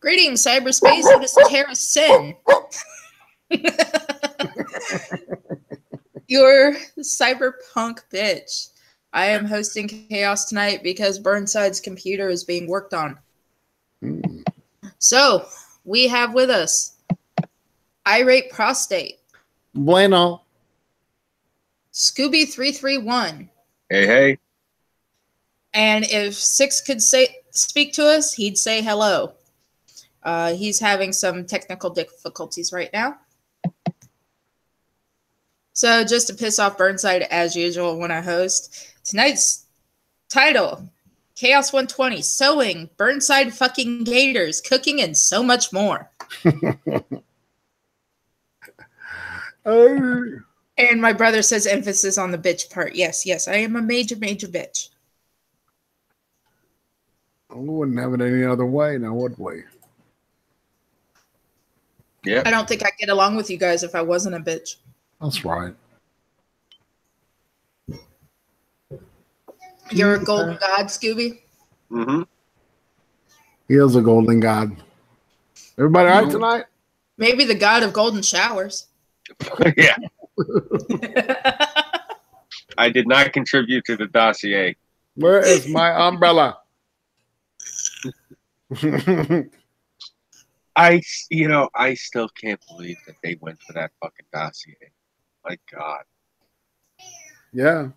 Greetings, cyberspace. It is Terra Synn. Your cyberpunk bitch. I am hosting chaos tonight because Burnside's computer is being worked on. So, we have with us Irate Prostate. Bueno. Scooby331. Hey, hey. And if Six could speak to us, he'd say hello. He's having some technical difficulties right now. So just to piss off Burnside as usual when I host, tonight's title, Chaos 120, Sewing, Burnside fucking Gators, Cooking, and so much more. And my brother says emphasis on the bitch part. Yes, yes, I am a major, major bitch. We wouldn't have it any other way, now would we? Yeah. I don't think I'd get along with you guys if I wasn't a bitch. That's right. You're a golden god, Scooby? Mm-hmm. He is a golden god. Everybody all right tonight? Maybe the god of golden showers. Yeah. I did not contribute to the dossier. Where is my umbrella? I still can't believe that they went for that fucking dossier. My God. Yeah.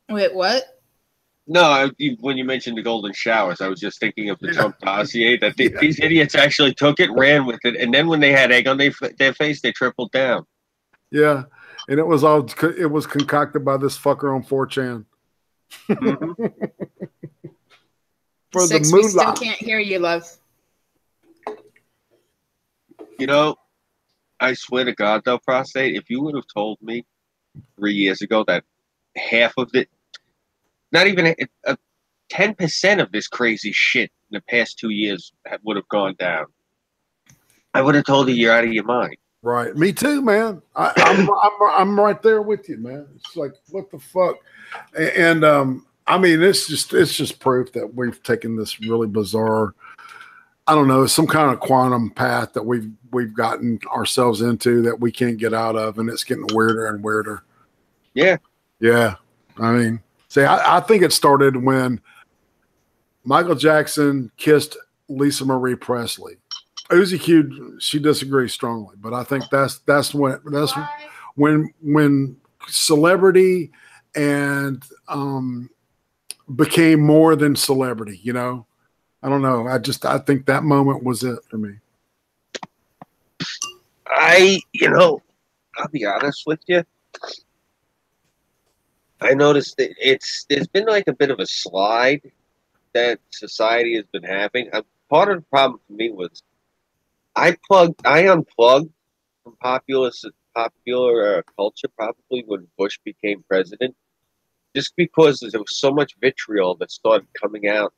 Wait, what? No, when you mentioned the golden showers, I was just thinking of the Trump dossier, that these idiots actually took it, ran with it, and then when they had egg on their face, they tripled down. Yeah, and it was concocted by this fucker on 4chan. Mm-hmm. For Six, the we moolah. still can't hear you, love. You know, I swear to God, though, Prostate, if you would have told me 3 years ago that half of it, not even 10% of this crazy shit in the past 2 years would have gone down, I would have told you you're out of your mind. Right, me too, man. I'm right there with you, man. It's like, what the fuck? And I mean, it's just proof that we've taken this really bizarre, I don't know, some kind of quantum path that we've gotten ourselves into that we can't get out of, and it's getting weirder and weirder. Yeah. Yeah. I mean, see, I think it started when Michael Jackson kissed Lisa Marie Presley. Uzi Q, she disagrees strongly, but I think that's when celebrity and became more than celebrity, you know? I don't know. I think that moment was it for me. I'll be honest with you. I noticed that there's been like a bit of a slide that society has been having. Part of the problem for me was I unplugged from popular culture probably when Bush became president, just because there was so much vitriol that started coming out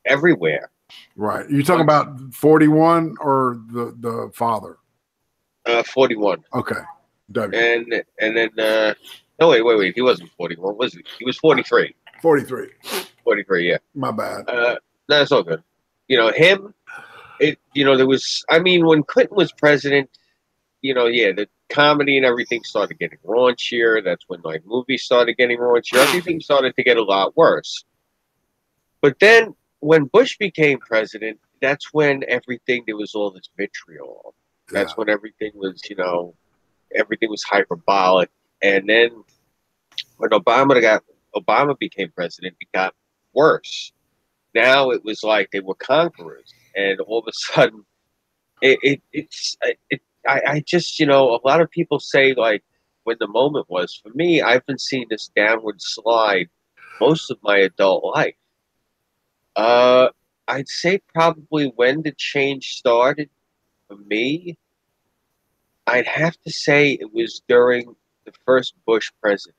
everywhere. Right. You talking about 41 or the father? 41. Okay. W. And then no, wait. He wasn't 41, was he? He was 43. 43. 43, yeah. My bad. No, it's all good. Him. There was. I mean, when Clinton was president, the comedy and everything started getting raunchier. That's when like movies started getting raunchier. Everything started to get a lot worse. But then when Bush became president, that's when there was all this vitriol. That's when everything was, everything was hyperbolic. And then when Obama became president, it got worse. Now it was like they were conquerors, and all of a sudden, I just, a lot of people say like when the moment was. For me, I've been seeing this downward slide most of my adult life. I'd say probably when the change started for me, I'd have to say it was during the first Bush president.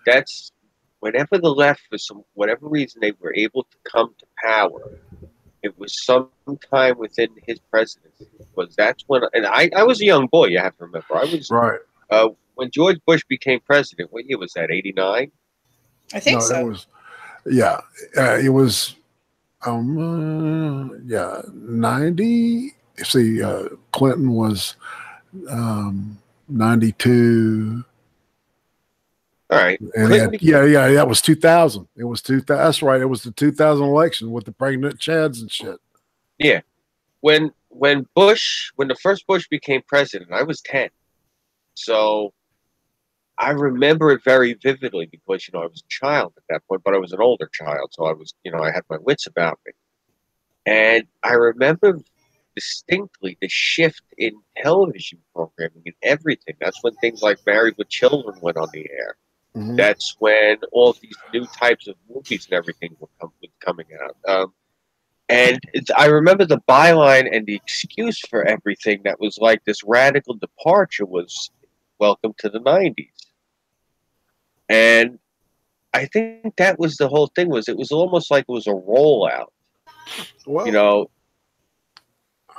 That's whenever the left, for whatever reason, they were able to come to power. It was sometime within his presidency. Because that's when, and I was a young boy. You have to remember, I was right when George Bush became president. What year was that? 89. I think so. It was, yeah, it was Yeah, 90. See, Clinton was 92. All right. And that was 2000. It was 2000. That's right. It was the 2000 election with the pregnant Chads and shit. Yeah. When the first Bush became president, I was 10. So I remember it very vividly because, I was a child at that point, but I was an older child. So I was, I had my wits about me. And I remember distinctly the shift in television programming and everything. That's when things like Married with Children went on the air. Mm-hmm. That's when all these new types of movies and everything were coming out. And I remember the byline and the excuse for everything that was like this radical departure was welcome to the 90s. And I think that was the whole thing. It was almost like it was a rollout. Well,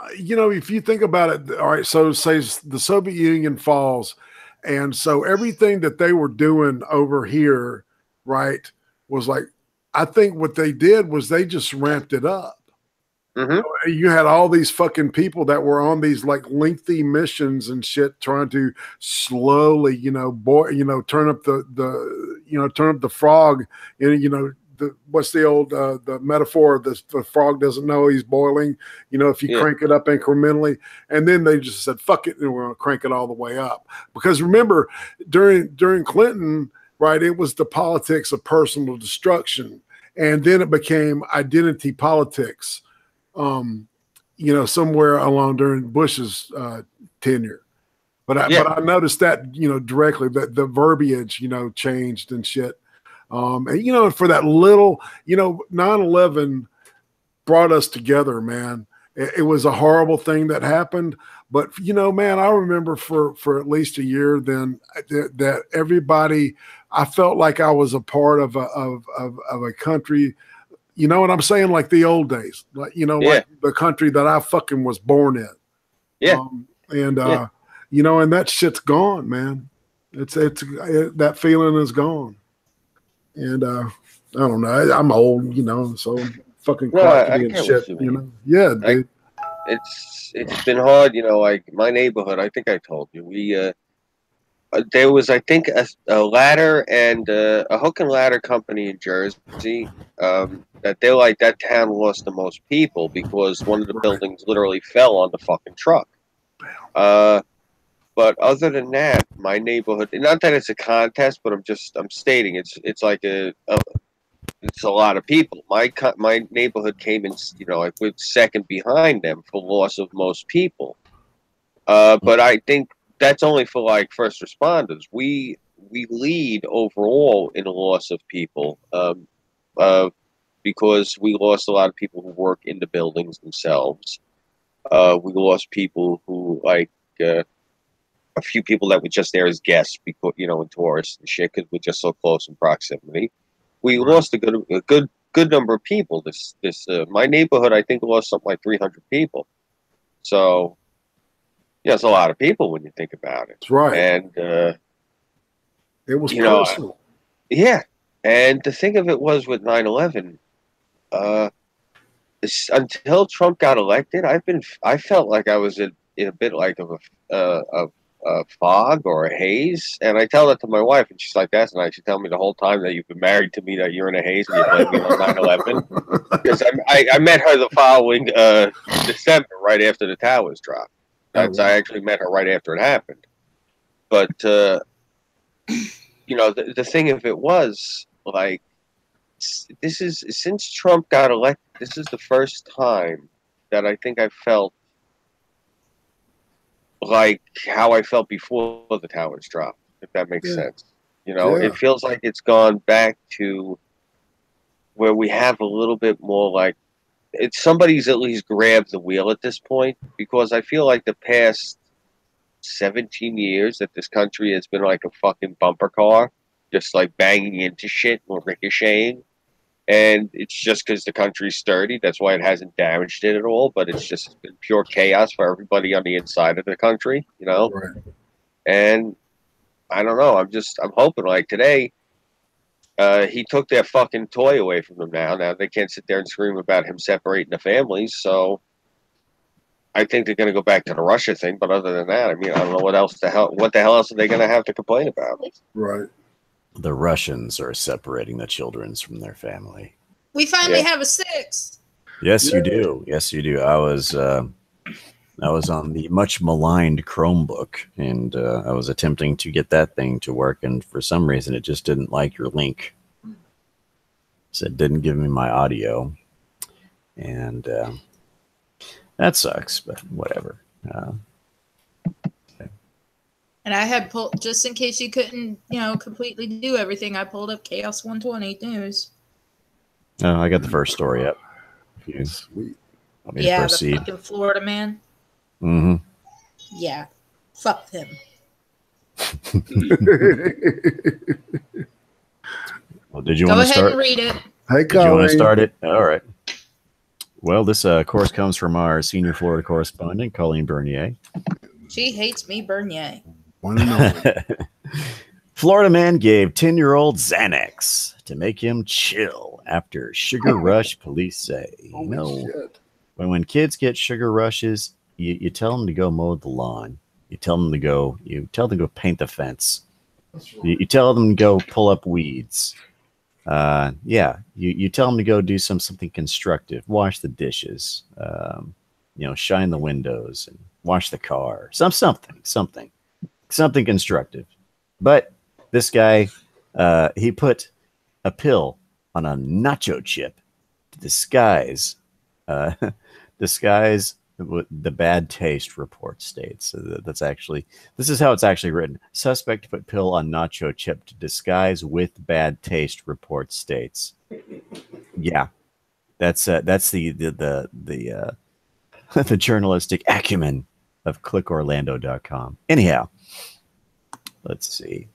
if you think about it, all right, so say the Soviet Union falls, and so everything that they were doing over here, right, was like, I think what they did was they just ramped it up. Mm-hmm. You had all these fucking people that were on these like lengthy missions and shit, trying to slowly, turn up the frog, what's the old the metaphor? The frog doesn't know he's boiling. If you crank it up incrementally, and then they just said fuck it, and we're going to crank it all the way up. Because remember, during Clinton, right, it was the politics of personal destruction, and then it became identity politics. Somewhere along during Bush's tenure. But I noticed that, directly, that the verbiage, changed and shit. And, for that little, 9/11 brought us together, man. It was a horrible thing that happened. But, man, I remember for at least a year then that everybody, I felt like I was a part of a country. You know what I'm saying? Like the old days, like like the country that I fucking was born in. Yeah. And that shit's gone, man. That feeling is gone. And I don't know. I'm old, so fucking crotchety and shit. Yeah, dude. It's been hard, like my neighborhood. I think I told you there was, I think, a ladder and a hook and ladder company in Jersey. That town lost the most people because one of the buildings literally fell on the fucking truck. But other than that, my neighborhood, not that it's a contest, but I'm stating it's like it's a lot of people. My neighborhood came in, like with second behind them for loss of most people. But I think that's only for like first responders. We lead overall in a loss of people. Because we lost a lot of people who work in the buildings themselves. We lost people who, like, a few people that were just there as guests, because, and tourists and shit, because we're just so close in proximity. We lost a good number of people. My neighborhood, I think, lost something like 300 people. So, it's a lot of people when you think about it. That's right. And it was personal. Yeah. And the thing of it was with 9/11. Until Trump got elected, I felt like I was in a bit like of a fog or a haze, and I tell that to my wife, and she's like, "That's nice." She tell me the whole time that you've been married to me that you're in a haze and you blame me on 9/11. Because I met her the following December, right after the towers dropped. I actually met her right after it happened. But the thing of it was, like, this is, since Trump got elected, this is the first time that I think I felt like how I felt before the towers dropped, if that makes sense. It feels like it's gone back to where we have a little bit more, like, somebody's at least grabbed the wheel at this point, because I feel like the past 17 years that this country has been like a fucking bumper car, just like banging into shit or ricocheting. And it's just because the country's sturdy. That's why it hasn't damaged it at all. But it's just been pure chaos for everybody on the inside of the country, Right. And I don't know. I'm hoping, like, today, He took their fucking toy away from them now. Now they can't sit there and scream about him separating the families. So I think they're going to go back to the Russia thing. But other than that, I mean, I don't know what the hell else are they going to have to complain about? Right. The Russians are separating the children from their family. We finally have a 6. Yes, you do. Yes, you do. I was on the much maligned Chromebook, and I was attempting to get that thing to work, and for some reason, it just didn't like your link. So it didn't give me my audio, and that sucks. But whatever. And I had pulled, just in case you couldn't, completely do everything, I pulled up Chaos 120 News. Oh, I got the first story up. Sweet. Yeah, the fucking Florida man. Mm-hmm. Yeah. Fuck him. Well, did you Go want to ahead start? and read it. Hey, did you want to start it? All right. Well, this course comes from our senior Florida correspondent, Colleen Bernier. She hates me, Bernier. Florida man gave 10-year-old Xanax to make him chill after sugar rush, police say. When kids get sugar rushes, you tell them to go mow the lawn. You tell them to go paint the fence. You tell them to go pull up weeds. You tell them to go do something constructive. Wash the dishes. Shine the windows and wash the car. Something constructive. But this guy, he put a pill on a nacho chip to disguise the bad taste, report states. So this is how it's actually written. Suspect put pill on nacho chip to disguise with bad taste, report states. Yeah, that's the the journalistic acumen of clickorlando.com. Anyhow, let's see.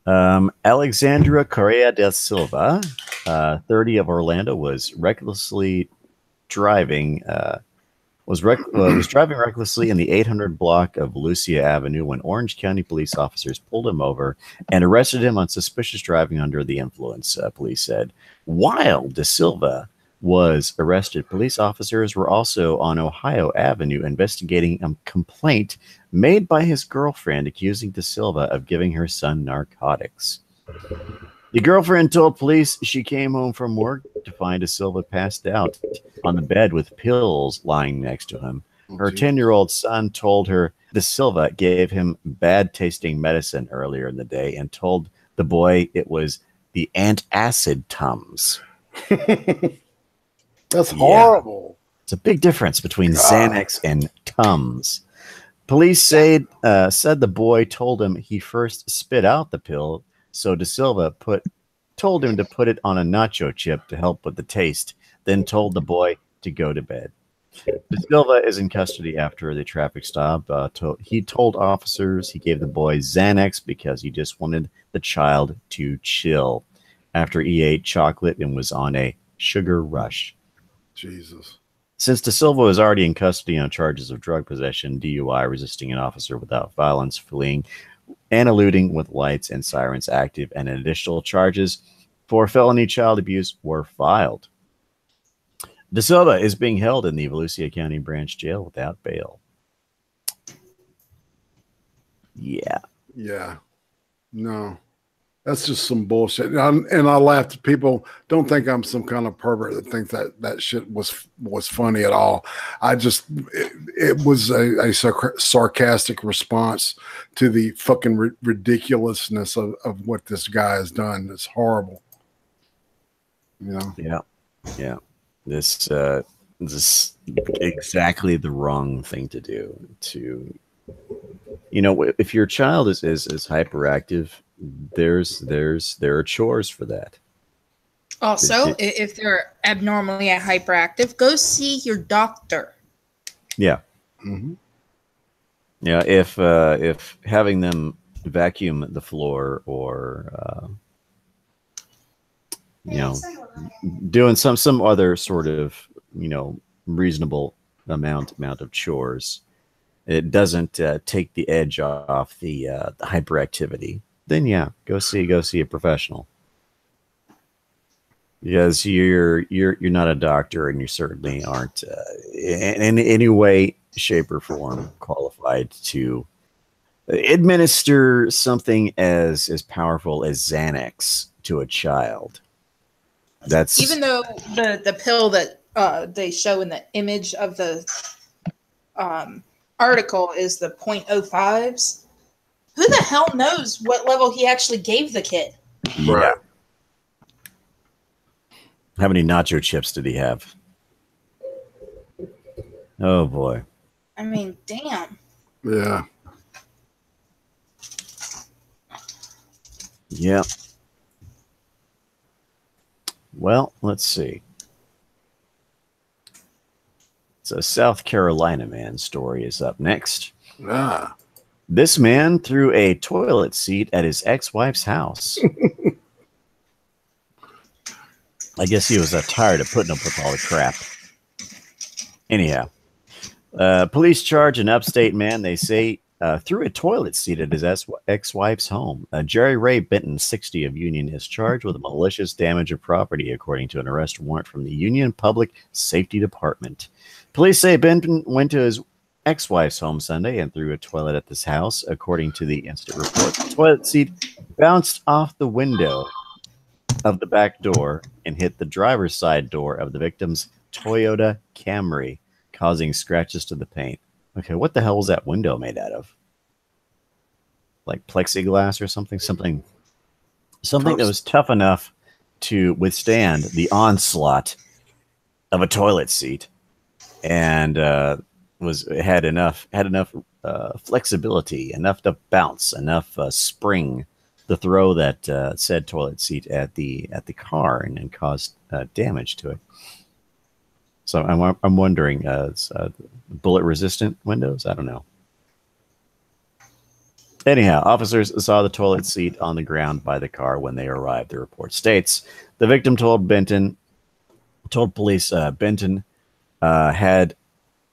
Alexandra Correa da Silva, 30 of Orlando, was driving recklessly in the 800 block of Lucia Avenue when Orange County police officers pulled him over and arrested him on suspicious driving under the influence, police said. While Da Silva was arrested, police officers were also on Ohio Avenue investigating a complaint made by his girlfriend accusing Da Silva of giving her son narcotics. The girlfriend told police she came home from work to find Da Silva passed out on the bed with pills lying next to him. Her 10-year-old son told her Da Silva gave him bad-tasting medicine earlier in the day and told the boy it was the antacid Tums. That's horrible. It's a big difference between Xanax and Tums. Police said the boy told him he first spit out the pill, so Da Silva told him to put it on a nacho chip to help with the taste, then told the boy to go to bed. Da Silva is in custody after the traffic stop. He told officers he gave the boy Xanax because he just wanted the child to chill after he ate chocolate and was on a sugar rush. Jesus. Since Da Silva was already in custody on charges of drug possession, DUI, resisting an officer without violence, fleeing, and eluding with lights and sirens active, and additional charges for felony child abuse were filed. Da Silva is being held in the Volusia County Branch Jail without bail. Yeah. Yeah. No. That's just some bullshit. And I laughed at people. Don't think I'm some kind of pervert that thinks that shit was funny at all. It was a sarcastic response to the fucking ridiculousness of what this guy has done. It's horrible. Yeah. This is exactly the wrong thing to do. If your child is hyperactive, there are chores for that. Also, if they're abnormally hyperactive, go see your doctor. Yeah. Mm-hmm. Yeah. If having them vacuum the floor or doing some other sort of reasonable amount of chores, it doesn't take the edge off the hyperactivity. then yeah, go see a professional. Because you're not a doctor, and you certainly aren't in any way, shape, or form qualified to administer something as powerful as Xanax to a child. That's even though the pill that they show in the image of the article is the 0.05s. Who the hell knows what level he actually gave the kid? yeah. Right. How many nacho chips did he have? Oh boy. I mean, damn. Yeah. Yeah. Well, let's see. So, South Carolina man story is up next. Ah. This man threw a toilet seat at his ex-wife's house. I guess he was tired of putting up with all the crap. Anyhow, police charge an upstate man, they say, threw a toilet seat at his ex-wife's home. Jerry Ray Benton, 60 of Union, is charged with malicious damage of property, according to an arrest warrant from the Union Public Safety Department. Police say Benton went to his ex-wife's home Sunday and threw a toilet at this house. According to the incident report, the toilet seat bounced off the window of the back door and hit the driver's side door of the victim's Toyota Camry, causing scratches to the paint. Okay, what the hell was that window made out of? Like plexiglass or something? Something that was tough enough to withstand the onslaught of a toilet seat, and had enough flexibility, enough to bounce, enough spring to throw that said toilet seat at the car and cause damage to it. So I'm wondering, bullet resistant windows? I don't know. Anyhow, officers saw the toilet seat on the ground by the car when they arrived. The report states the victim told police Benton had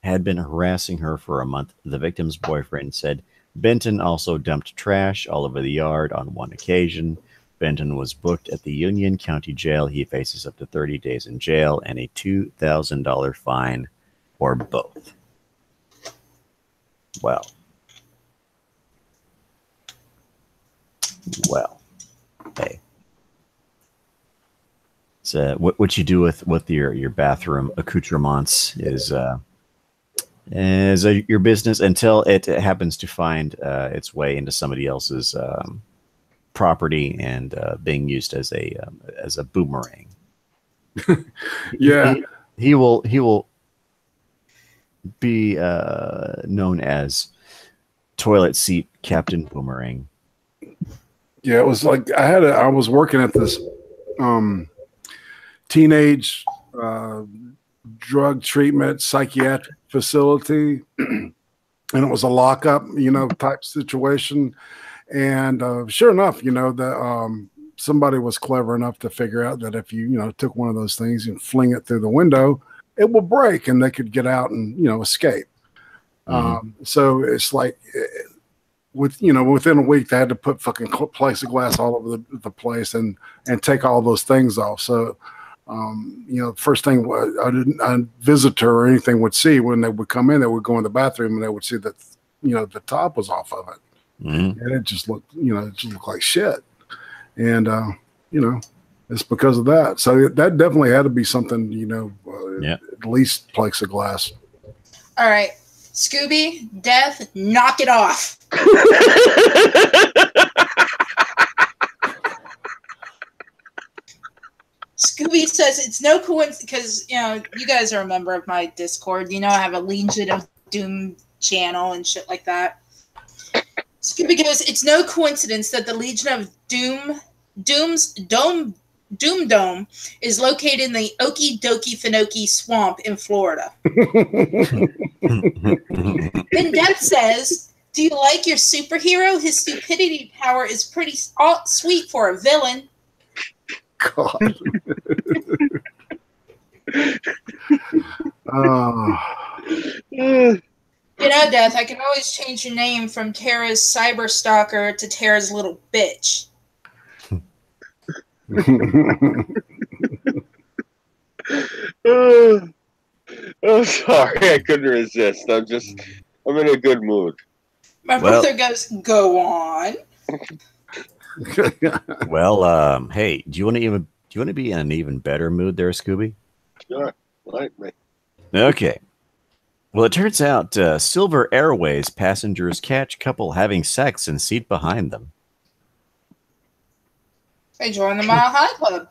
been harassing her for a month. The victim's boyfriend said Benton also dumped trash all over the yard on one occasion. Benton was booked at the Union County Jail. He faces up to 30 days in jail and a $2,000 fine or both. Well, hey. So what you do with your bathroom accoutrements is your business until it happens to find its way into somebody else's property and being used as a boomerang. Yeah. He will be known as Toilet Seat Captain Boomerang. Yeah, it was like I was working at this teenage drug treatment psychiatric facility, and it was a lockup, type situation. And sure enough, that somebody was clever enough to figure out that if you took one of those things and fling it through the window, it will break and they could get out and escape. Mm-hmm. So it's like within a week they had to put fucking plexiglass all over the place and take all those things off. So first thing a visitor or anything would see when they would come in, they would go in the bathroom and they would see that the top was off of it. Mm-hmm. And it just looked, like shit. And, it's because of that. So that definitely had to be something, at least plexiglass. All right. Scooby, Death, knock it off. Scooby says it's no coincidence because, you guys are a member of my Discord. I have a Legion of Doom channel and shit like that. Scooby goes, it's no coincidence that the Legion of Doom's Doom Dome is located in the Okie Dokie Finoki Swamp in Florida. Then Death says, do you like your superhero? His stupidity power is pretty sweet for a villain. God. Death, I can always change your name from Terra's cyber stalker to Terra's little bitch. I'm sorry, I couldn't resist. I'm in a good mood. My brother goes, go on. Well, hey, do you want to be in an even better mood there, Scooby? Sure. Right, mate. Okay. Well, it turns out Silver Airways passengers catch couple having sex in seat behind them. They joined the Mile High Club.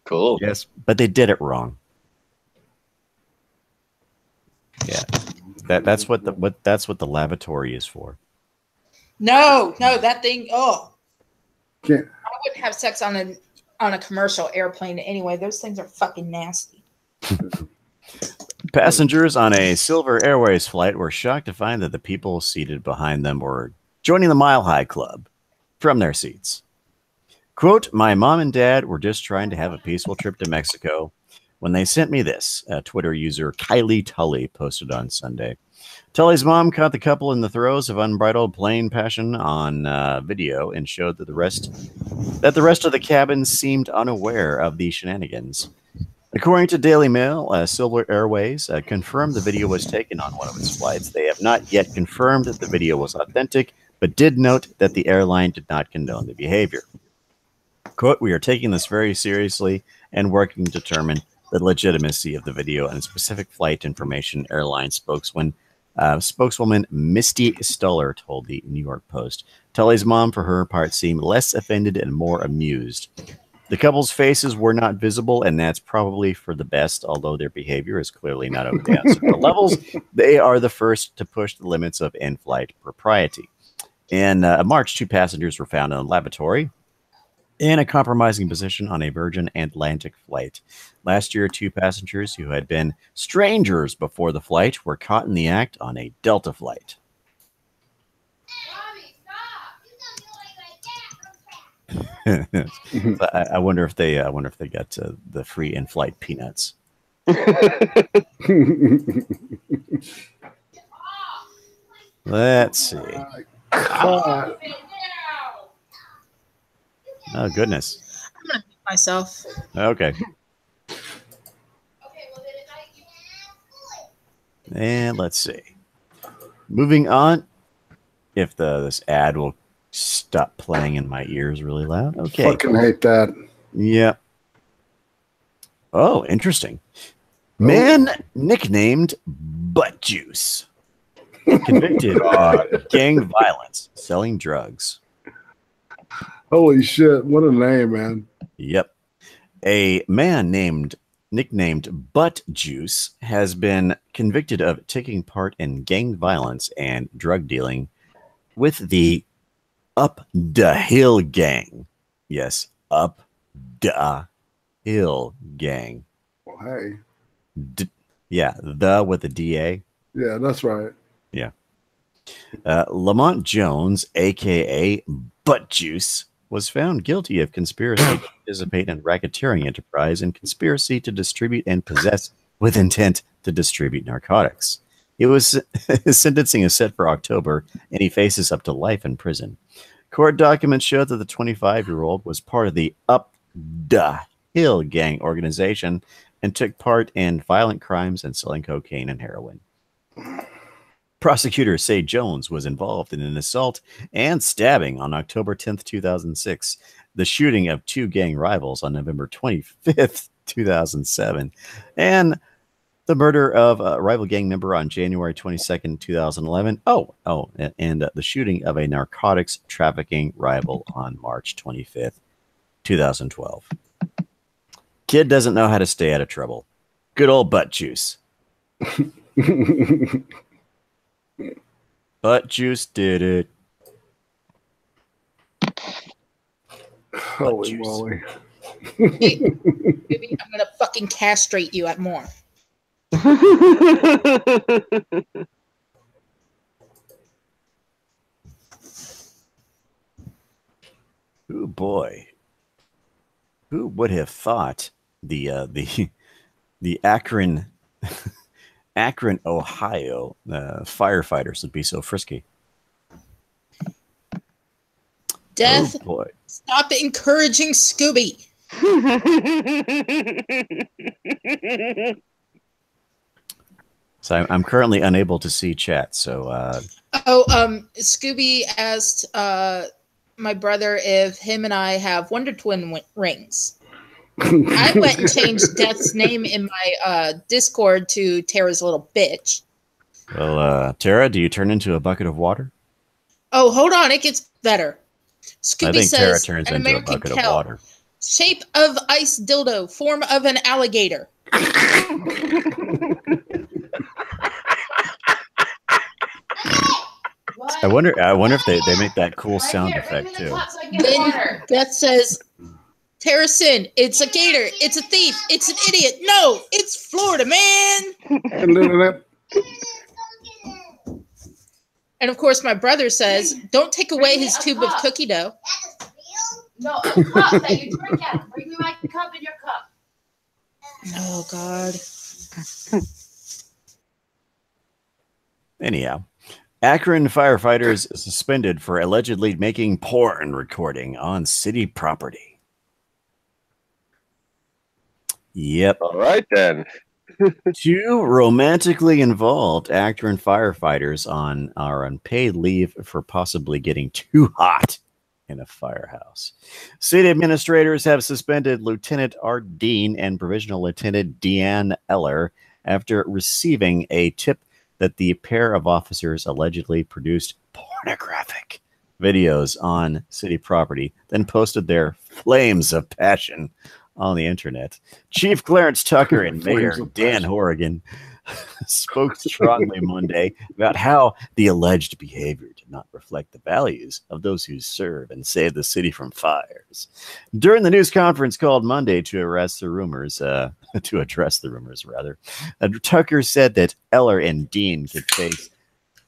Cool. Yes, but they did it wrong. Yeah, that's what the lavatory is for. No, that thing. Oh, Can't. I wouldn't have sex on a commercial airplane anyway. Those things are fucking nasty. Passengers on a Silver Airways flight were shocked to find that the people seated behind them were joining the Mile High Club from their seats. Quote, my mom and dad were just trying to have a peaceful trip to Mexico when they sent me this, Twitter user Kylie Tully posted on Sunday. Tully's mom caught the couple in the throes of unbridled plane passion on video and showed that the rest of the cabin seemed unaware of the shenanigans. According to Daily Mail, Silver Airways confirmed the video was taken on one of its flights. They have not yet confirmed that the video was authentic, but did note that the airline did not condone the behavior. Quote, we are taking this very seriously and working to determine the legitimacy of the video and specific flight information, airline spokeswoman Misty Stoller told the New York Post. Tully's mom, for her part, seemed less offended and more amused. The couple's faces were not visible, and that's probably for the best, although their behavior is clearly not okay on several levels. They are the first to push the limits of in-flight propriety. In March, 2 passengers were found in a lavatory in a compromising position on a Virgin Atlantic flight. Last year, 2 passengers who had been strangers before the flight were caught in the act on a Delta flight. I wonder if they got the free in-flight peanuts. Let's see. God. Oh goodness. I'm gonna mute myself. Okay. And let's see. Moving on. If this ad will stop playing in my ears really loud. Okay. Fucking hate that. Yeah. Oh, interesting. Man nicknamed Butt Juice. Convicted of gang violence, selling drugs. Holy shit. What a name, man. Yep. A man nicknamed Butt Juice has been convicted of taking part in gang violence and drug dealing with the Up the Hill Gang. Yes, Up the Hill Gang. Well, hey. The with the DA. Yeah, that's right. Yeah. Lamont Jones, a.k.a. Butt Juice, was found guilty of conspiracy to participate in racketeering enterprise and conspiracy to distribute and possess with intent to distribute narcotics. His sentencing is set for October, and he faces up to life in prison. Court documents show that the 25-year-old was part of the Up the Hill Gang organization and took part in violent crimes and selling cocaine and heroin. Prosecutors say Jones was involved in an assault and stabbing on October 10th, 2006, the shooting of 2 gang rivals on November 25th, 2007, and the murder of a rival gang member on January 22nd, 2011. And the shooting of a narcotics trafficking rival on March 25th, 2012. Kid doesn't know how to stay out of trouble. Good old Butt Juice. Butt Juice did it. Holy moly. Maybe I'm gonna fucking castrate you at more. Oh boy. Who would have thought the Akron Akron, Ohio, firefighters would be so frisky. Death, Oh boy. stop encouraging Scooby. So I'm currently unable to see chat. So Scooby asked my brother if him and I have Wonder Twin rings. I went and changed Death's name in my Discord to Terra's little bitch. well, Terra, do you turn into a bucket of water? Oh, hold on, it gets better. Scooby I think says Terra turns an into American a bucket cow. of water. Shape of ice dildo, form of an alligator. I wonder if they make that cool sound effect too. Then Beth says, Terra Synn, it's a gator, it's a thief, it's an idiot. No, it's Florida, man. And of course, my brother says, don't take away his tube of cookie dough. No, a cup that you drink out of. Bring me my cup and your cup. Oh, God. Anyhow, Akron firefighters suspended for allegedly making porn recording on city property. Yep. All right, then. Two romantically involved Akron firefighters are on paid leave for possibly getting too hot in a firehouse. City administrators have suspended Lieutenant Art Dean and Provisional Lieutenant Deanne Eller after receiving a tip that the pair of officers allegedly produced pornographic videos on city property, then posted their flames of passion on the internet. Chief Clarence Tucker and Mayor Dan Horrigan spoke strongly Monday about how the alleged behavior did not reflect the values of those who serve and save the city from fires. During the news conference called Monday to address the rumors, Tucker said that Eller and Dean could face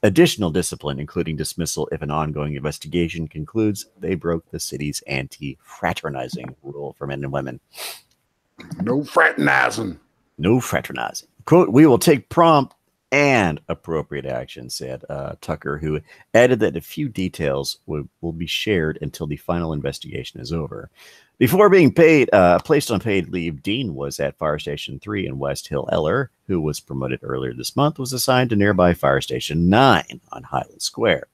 additional discipline, including dismissal if an ongoing investigation concludes they broke the city's anti-fraternizing rule for men and women. No fraternizing. No fraternizing. Quote, we will take prompt and appropriate action, said Tucker, who added that a few details will be shared until the final investigation is over. Before being placed on paid leave, Dean was at Fire Station 3 in West Hill. Eller, who was promoted earlier this month, was assigned to nearby Fire Station 9 on Highland Square.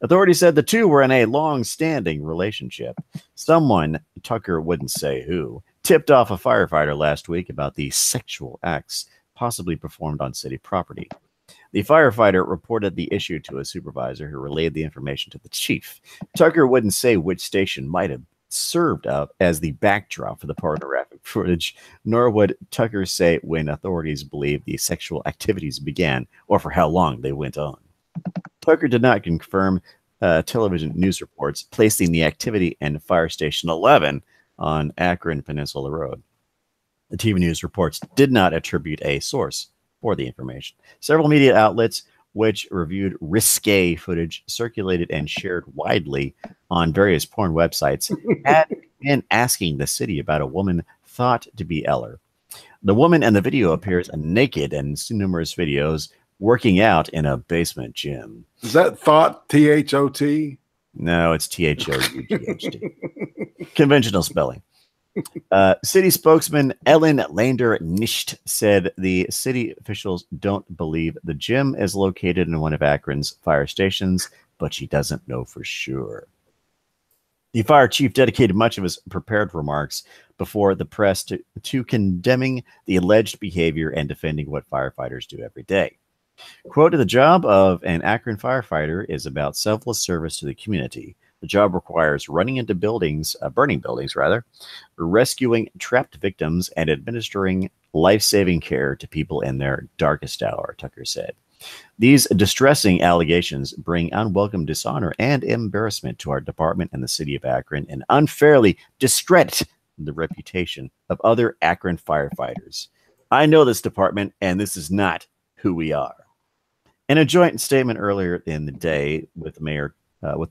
Authorities said the two were in a long-standing relationship. Someone, Tucker wouldn't say who, tipped off a firefighter last week about the sexual acts possibly performed on city property. The firefighter reported the issue to a supervisor who relayed the information to the chief. Tucker wouldn't say which station might have served up as the backdrop for the pornographic footage, nor would Tucker say when authorities believe the sexual activities began or for how long they went on. Tucker did not confirm television news reports placing the activity in Fire Station 11 on Akron Peninsula Road. The TV news reports did not attribute a source for the information. Several media outlets which reviewed risque footage circulated and shared widely on various porn websites had been asking the city about a woman thought to be Eller. The woman in the video appears naked in numerous videos working out in a basement gym. Is that thought T-H-O-T? No, it's T-H-O-U-G-H-T. Conventional spelling. City spokesman Ellen Lander-Nischt said the city officials don't believe the gym is located in one of Akron's fire stations, but she doesn't know for sure. The fire chief dedicated much of his prepared remarks before the press to condemning the alleged behavior and defending what firefighters do every day. Quote, the job of an Akron firefighter is about selfless service to the community. The job requires running into buildings, burning buildings, rescuing trapped victims, and administering life-saving care to people in their darkest hour, Tucker said. These distressing allegations bring unwelcome dishonor and embarrassment to our department and the city of Akron and unfairly discredit the reputation of other Akron firefighters. I know this department, and this is not who we are. In a joint statement earlier in the day with the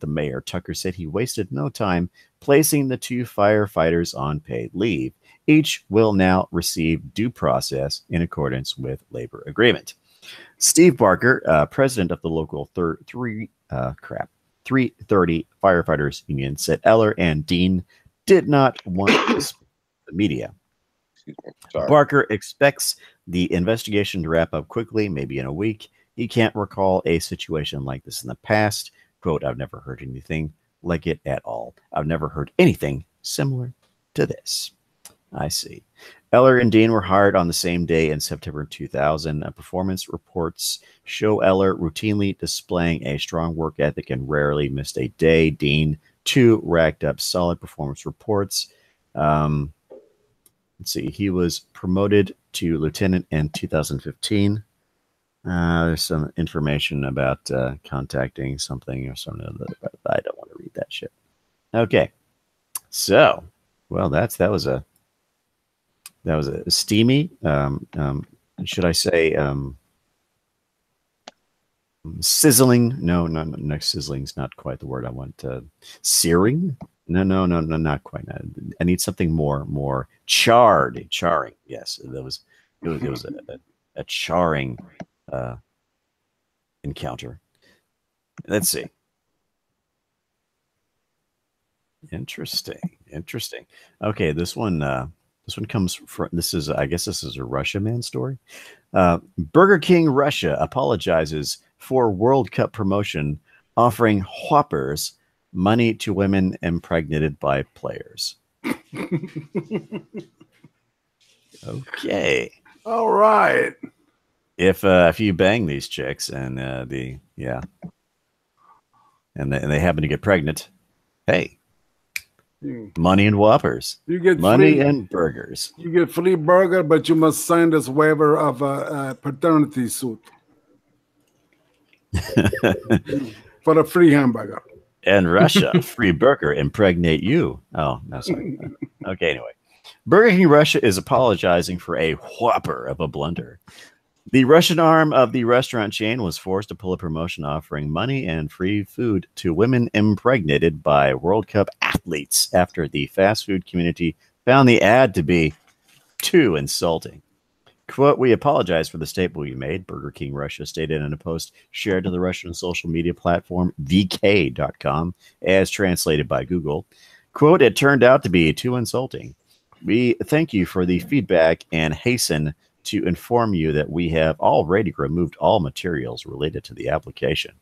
mayor, Tucker said he wasted no time placing the two firefighters on paid leave. Each will now receive due process in accordance with labor agreement. Steve Barker, president of the local 330 firefighters union, said Eller and Dean did not want to speak to the media. Barker expects the investigation to wrap up quickly, maybe in a week. He can't recall a situation like this in the past. Quote, I've never heard anything like it at all. I've never heard anything similar to this. I see. Eller and Dean were hired on the same day in September 2000. Performance reports show Eller routinely displaying a strong work ethic and rarely missed a day. Dean, too, racked up solid performance reports. Let's see. He was promoted to lieutenant in 2015. There's some information about contacting something or something. I don't want to read that shit. Okay. So, well, that was a steamy, should I say, sizzling? No, sizzling's not quite the word I want. Searing? No, not quite. I need something more charring. Yes, it was a charring encounter. Let's see. Interesting. Okay, this one comes from, I guess this is a Russia man story. Burger King Russia apologizes for World Cup promotion, offering Whoppers money to women impregnated by players. Okay. All right. If you bang these chicks and and they happen to get pregnant, hey. Money and Whoppers. You get money free, and burgers. You get free burger, but you must sign this waiver of a paternity suit for a free hamburger. And Russia, free burger, impregnate you. Oh, no, sorry. Okay, anyway. Burger King Russia is apologizing for a whopper of a blunder. The Russian arm of the restaurant chain was forced to pull a promotion offering money and free food to women impregnated by World Cup athletes after the fast food community found the ad to be too insulting. Quote, we apologize for the statement we made, Burger King Russia stated in a post shared to the Russian social media platform VK.com, as translated by Google. Quote, it turned out to be too insulting. We thank you for the feedback and hasten to inform you that we have already removed all materials related to the application.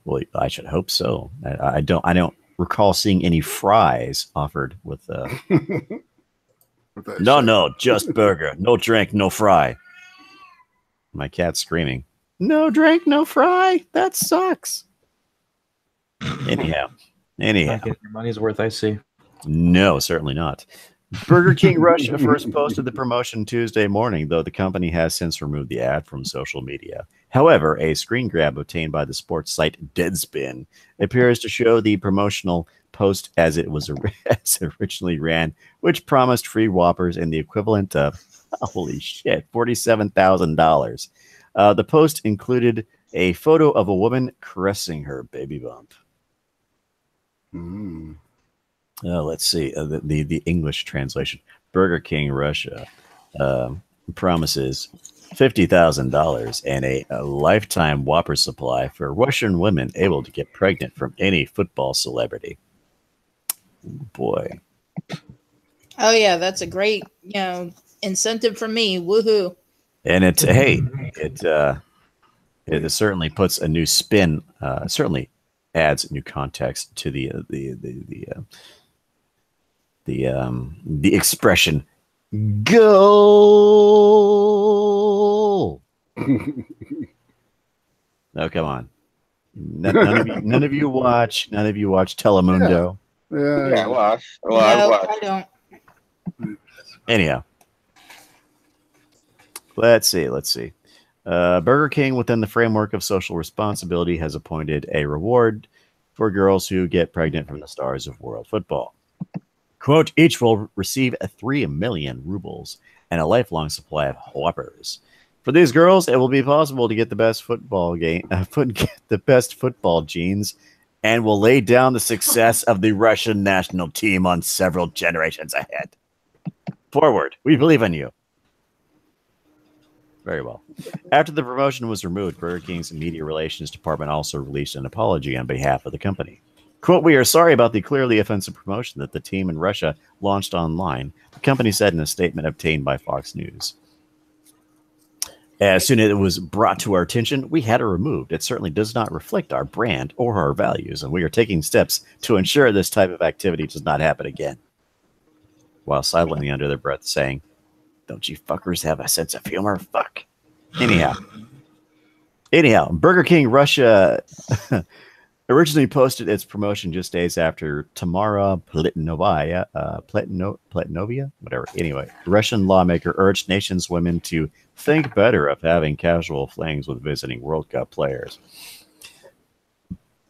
Well, I should hope so. I don't recall seeing any fries offered with no, just burger, no drink, no fry. My cat's screaming, no drink, no fry. That sucks. Anyhow, not getting your money's worth, I see. No, certainly not. Burger King Russia first posted the promotion Tuesday morning, though the company has since removed the ad from social media. However, a screen grab obtained by the sports site Deadspin appears to show the promotional post as it originally ran, which promised free Whoppers and the equivalent of, holy shit, $47,000. The post included a photo of a woman caressing her baby bump. Let's see the English translation. Burger King Russia promises $50,000 and a lifetime Whopper supply for Russian women able to get pregnant from any football celebrity. Boy. Oh yeah, that's a great incentive for me. Woohoo! And it certainly puts a new spin. Certainly adds new context to the expression goal. Oh, come on. None of you watch Telemundo. Yeah. I watch. No, I don't. Anyhow, let's see. Burger King, within the framework of social responsibility, has appointed a reward for girls who get pregnant from the stars of world football. Quote, each will receive 3 million rubles and a lifelong supply of Whoppers. For these girls, it will be possible to get the best football genes and will lay down the success of the Russian national team on several generations ahead. Forward. We believe in you. Very well. After the promotion was removed, Burger King's media relations department also released an apology on behalf of the company. Quote, "We are sorry about the clearly offensive promotion that the team in Russia launched online," the company said in a statement obtained by Fox News. "As soon as it was brought to our attention, we had it removed. It certainly does not reflect our brand or our values, and we are taking steps to ensure this type of activity does not happen again." While silently under their breath saying, "Don't you fuckers have a sense of humor? Fuck." Anyhow, Burger King Russia originally posted its promotion just days after Tamara Plitnovaya, whatever. Anyway, Russian lawmaker urged nation's women to think better of having casual flings with visiting World Cup players.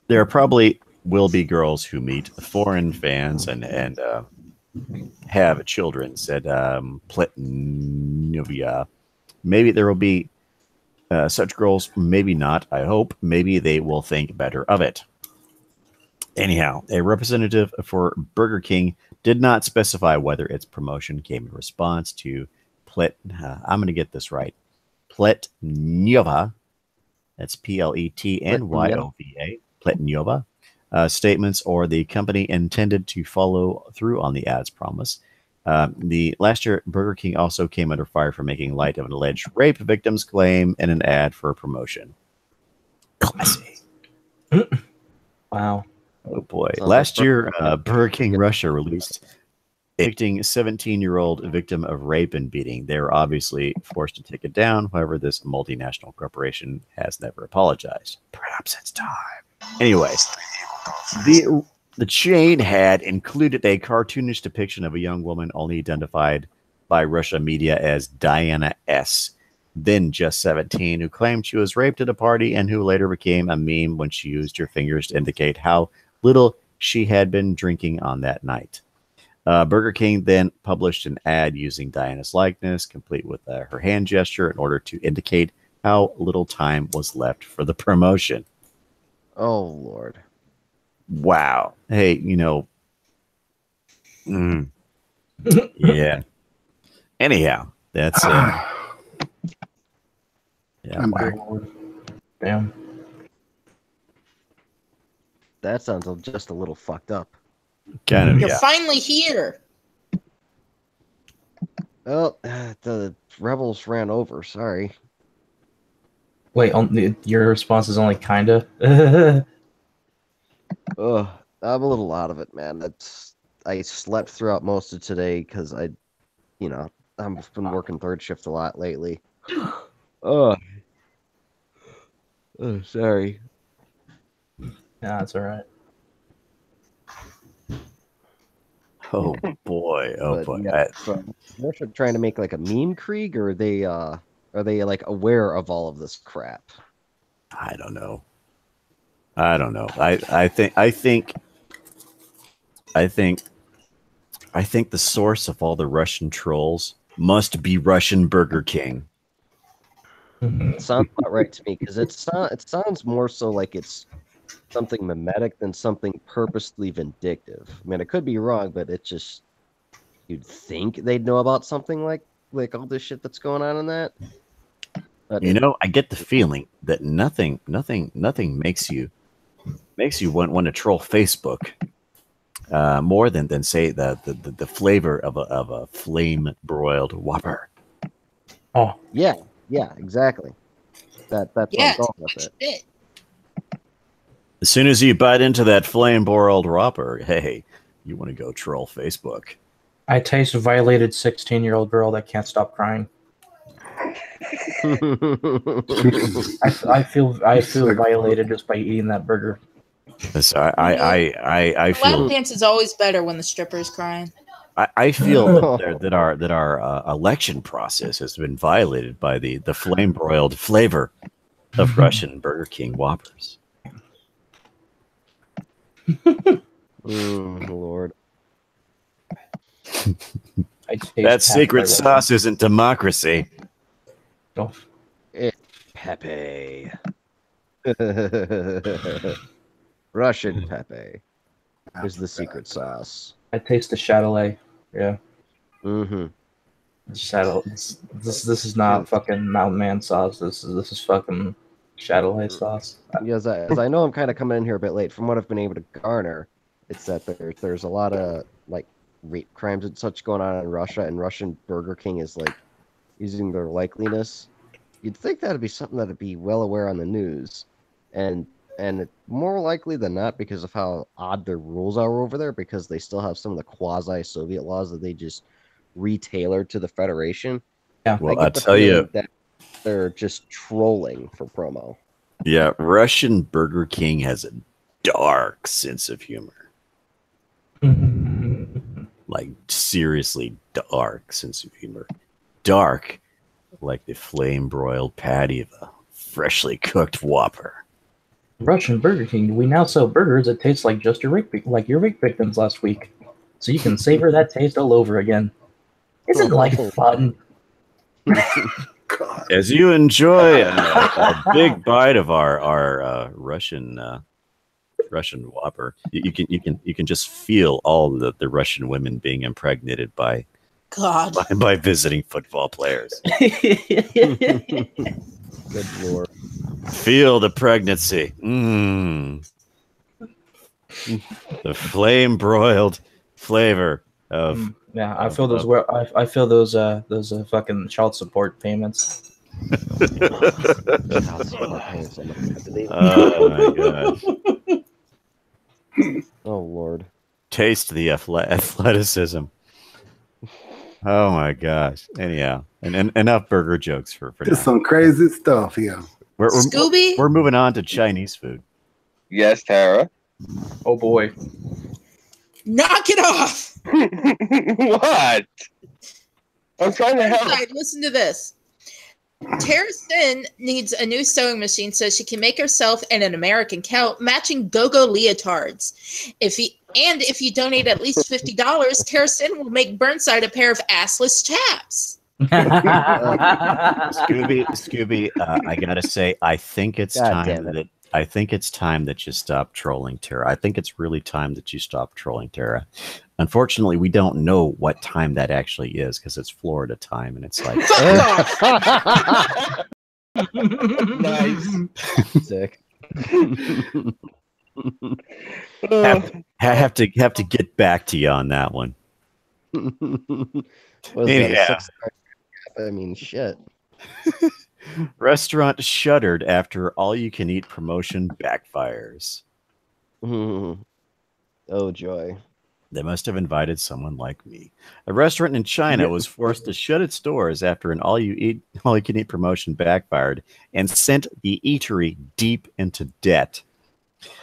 There probably will be girls who meet foreign fans and have children, said Plitnovia. Maybe there will be such girls, maybe not. I hope. Maybe they will think better of it. Anyhow, a representative for Burger King did not specify whether its promotion came in response to I'm going to get this right. Plitnyova. That's Pletnyova. Plitnyova. Statements, or the company intended to follow through on the ad's promise. The last year, Burger King also came under fire for making light of an alleged rape victim's claim in an ad for a promotion. Classy. Wow. Oh boy. Last year, Burger King Russia released depicting a 17-year-old victim of rape and beating. They were obviously forced to take it down. However, this multinational corporation has never apologized. Perhaps it's time. Anyways, the chain had included a cartoonish depiction of a young woman only identified by Russia media as Diana S., then just 17, who claimed she was raped at a party and who later became a meme when she used her fingers to indicate how little she had been drinking on that night. Burger King then published an ad using Diana's likeness, complete with her hand gesture, in order to indicate how little time was left for the promotion. Oh, Lord. Wow. Hey, yeah. Anyhow, that's yeah. Wow. Damn. That sounds just a little fucked up. Kind of, You're yeah. finally here. Oh, the rebels ran over. Sorry. Wait, your response is only kinda. Ugh, I'm a little out of it, man. I slept throughout most of today because I've been working third shift a lot lately. Oh, sorry. Yeah, that's all right. Oh boy. Oh But, boy. yeah, so Russia trying to make like a meme krieg, or are they like aware of all of this crap? I don't know. I think the source of all the Russian trolls must be Russian Burger King. It sounds about right to me, because it sounds more so like it's something mimetic than something purposely vindictive. I mean, I could be wrong, but it just, you'd think they'd know about something like all this shit that's going on in that. But I get the feeling that nothing makes you want to troll Facebook more than say the flavor of a flame broiled Whopper. Oh yeah, exactly. That's what I'm going with it. As soon as you bite into that flame broiled Whopper, hey, you want to go troll Facebook. I taste a violated 16-year-old girl that can't stop crying. I feel violated just by eating that burger. So I feel Lap dance is always better when the stripper's crying. I feel that our election process has been violated by the flame broiled flavor of Russian Burger King Whoppers. Lord. That secret sauce isn't democracy. Oh. It's Pepe. Russian Pepe is the secret sauce. I taste the Chatelet. Yeah. Mm-hmm. Shadow. This is not fucking Mountain Man sauce. This is fucking Shadowlight sauce. Because as I know I'm kind of coming in here a bit late. From what I've been able to garner, it's that there's a lot of like rape crimes and such going on in Russia, and Russian Burger King is like using their likeliness. You'd think that'd be something that'd be well aware on the news, and it, more likely than not, because of how odd their rules are over there, because they still have some of the quasi-Soviet laws that they just retailored to the Federation. Yeah, Well, I I'll tell you, that they're just trolling for promo. yeah, Russian Burger King has a dark sense of humor. Like, seriously dark sense of humor. Dark, like the flame-broiled patty of a freshly cooked Whopper. Russian Burger King. We now sell burgers that taste like just your rape victims last week, so you can savor that taste all over again. Isn't life fun? God. As you enjoy a big bite of our Russian Whopper, you can just feel all the Russian women being impregnated by God. by visiting football players. Good lord. Feel the pregnancy. The flame broiled flavor of Yeah, I feel those. I feel those fucking child support payments. oh my god. Oh lord. Taste the athleticism. Oh my gosh. Anyhow, and enough burger jokes for Just now. some crazy stuff here. Scooby? We're moving on to Chinese food. Yes, Terra. Oh boy. Knock it off! What? I'm trying to help. Burnside, listen to this. Terra Synn needs a new sewing machine so she can make herself and an American cow matching go-go leotards. If you donate at least $50, Terra Synn will make Burnside a pair of assless chaps. Scooby, I gotta say, I think it's time that you stop trolling Terra. I think it's really time that you stop trolling Terra. Unfortunately, we don't know what time that actually is because it's Florida time, and it's like Nice. Sick. have to get back to you on that one. What is that, a 6 hour? I mean, shit. Restaurant shuttered after all-you-can-eat promotion backfires. Oh joy. They must have invited someone like me. A restaurant in China was forced to shut its doors after an all-you-can-eat promotion backfired and sent the eatery deep into debt.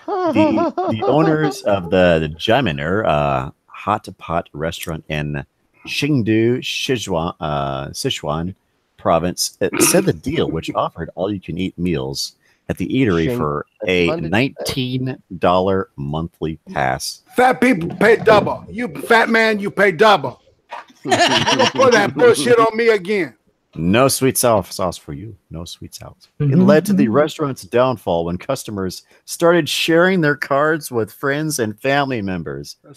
The owners of the Jiamener hot pot restaurant in Chengdu, Sichuan province said the deal, which offered all-you-can-eat meals at the eatery for a $19 monthly pass. Fat people pay double. You fat man, you pay double. You don't put that bullshit on me again. No sweet sauce for you. No sweet sauce. It led to the restaurant's downfall when customers started sharing their cards with friends and family members. They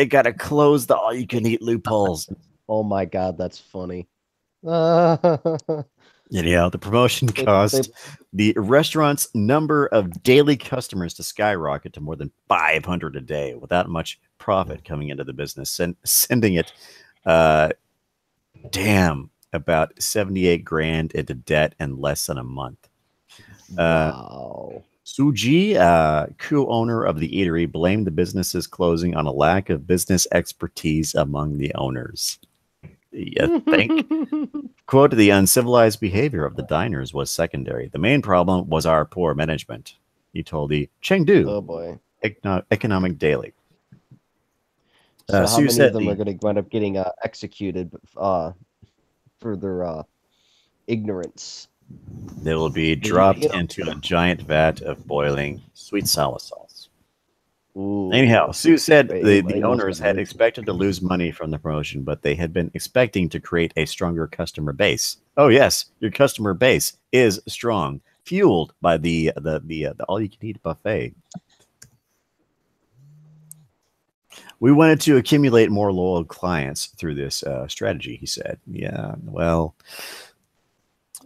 got to close the all-you-can-eat loopholes. Oh my god, that's funny. Yeah, the promotion caused the restaurant's number of daily customers to skyrocket to more than 500 a day without much profit coming into the business, sending it, about 78 grand into debt in less than a month. Wow. Suji, co-owner of the eatery, blamed the business's closing on a lack of business expertise among the owners. You think? Quote, the uncivilized behavior of the diners was secondary. The main problem was our poor management, he told the Chengdu Economic Daily. So how many of them are going to wind up getting executed for their ignorance? They will be dropped into a giant vat of boiling sweet sour sauce. Ooh. Anyhow, Sue said the owners had expected to lose money from the promotion, but they had been expecting to create a stronger customer base. Oh yes, your customer base is strong, fueled by the all-you-can-eat buffet. We wanted to accumulate more loyal clients through this strategy, he said. Yeah, well,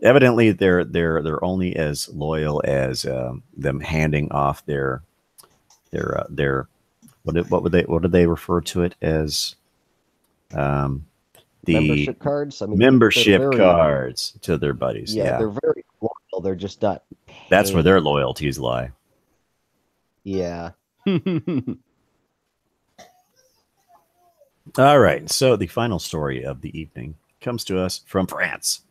evidently they're only as loyal as them handing off their what did they refer to it as? The membership cards. I mean, membership cards to their buddies. Yeah, they're very loyal. They're just not. That's where paying. their loyalties lie. Yeah. All right. So the final story of the evening comes to us from France.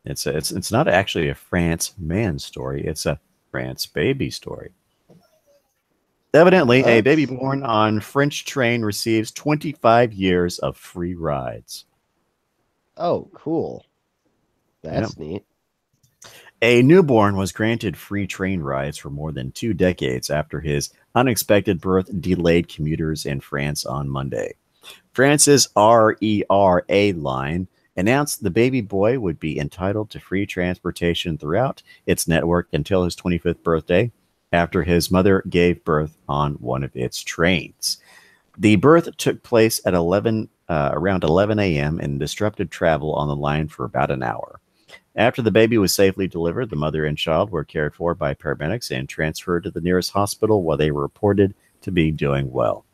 It's not actually a France man story. It's a France baby story. Evidently, a baby born on French train receives 25 years of free rides. Oh, cool. That's neat. A newborn was granted free train rides for more than 2 decades after his unexpected birth delayed commuters in France on Monday. France's RERA line announced the baby boy would be entitled to free transportation throughout its network until his 25th birthday, after his mother gave birth on one of its trains. The birth took place at around 11 a.m. and disrupted travel on the line for about an hour. After the baby was safely delivered, the mother and child were cared for by paramedics and transferred to the nearest hospital where they were reported to be doing well.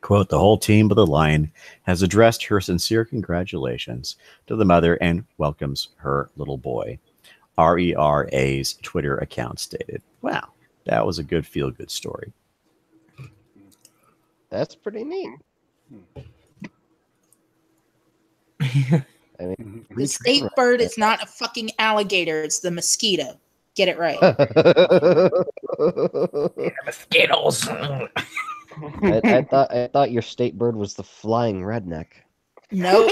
Quote, the whole team of the line has addressed her sincere congratulations to the mother and welcomes her little boy. RERA's Twitter account stated. Wow, that was a good feel-good story. That's pretty neat. I mean, The state bird is not a fucking alligator. It's the mosquito. Get it right. Mosquitoes. I thought your state bird was the flying redneck. No.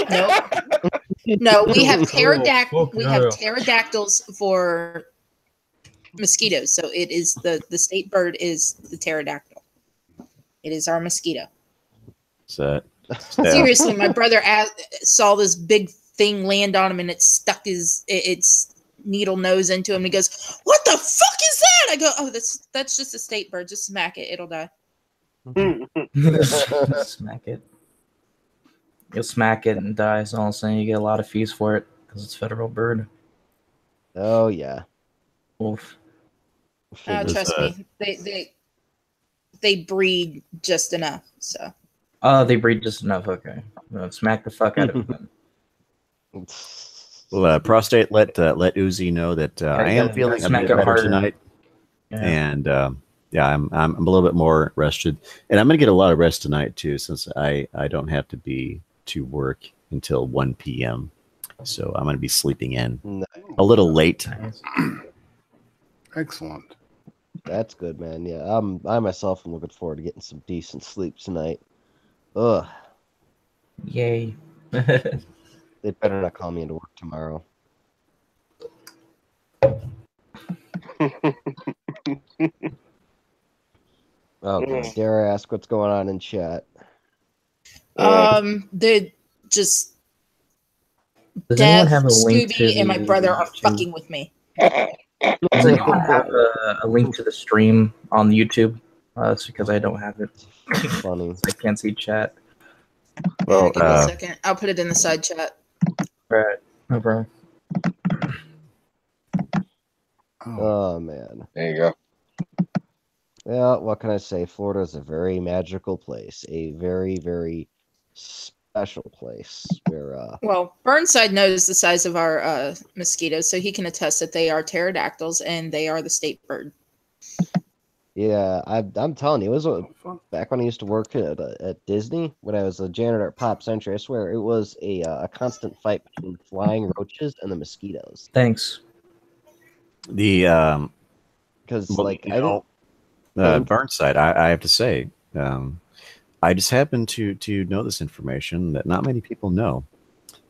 No, we have pterodactyls for mosquitoes. So it is the state bird is the pterodactyl. It is our mosquito. Seriously, my brother saw this big thing land on him and it stuck its needle nose into him. And he goes, "What the fuck is that?" I go, "Oh, that's just a state bird. Just smack it. It'll die." Smack it. You'll smack it and die. So all of a sudden you get a lot of fees for it because it's federal bird. Oh yeah. Oof. Trust me, they breed just enough. So. They breed just enough. Okay, smack the fuck out of them. Well, prostate, let Uzi know that I am feeling a bit better tonight, and I'm a little bit more rested, and I'm gonna get a lot of rest tonight too, since I don't have to be to work until 1 p.m. So I'm gonna be sleeping in a little late. Excellent. That's good, man. Yeah, I myself am looking forward to getting some decent sleep tonight. Ugh. Yay. They better not call me into work tomorrow. Okay, dare I ask what's going on in chat? They just Does anyone have a link Scooby, to and my brother are YouTube? fucking with me. Does anyone have a link to the stream on YouTube? That's because I don't have it. Funny. I can't see chat. Well, Give me a second. I'll put it in the side chat. Right. No problem. Oh man. There you go. Yeah, what can I say? Florida is a very magical place. A very, very special place where Well, Burnside knows the size of our mosquitoes, so he can attest that they are pterodactyls and they are the state bird. yeah, I'm telling you, it was back when I used to work at Disney, when I was a janitor at Pop Century. I swear, it was a constant fight between flying roaches and the mosquitoes. Thanks. The Because Burnside, I have to say, I just happen to know this information that not many people know,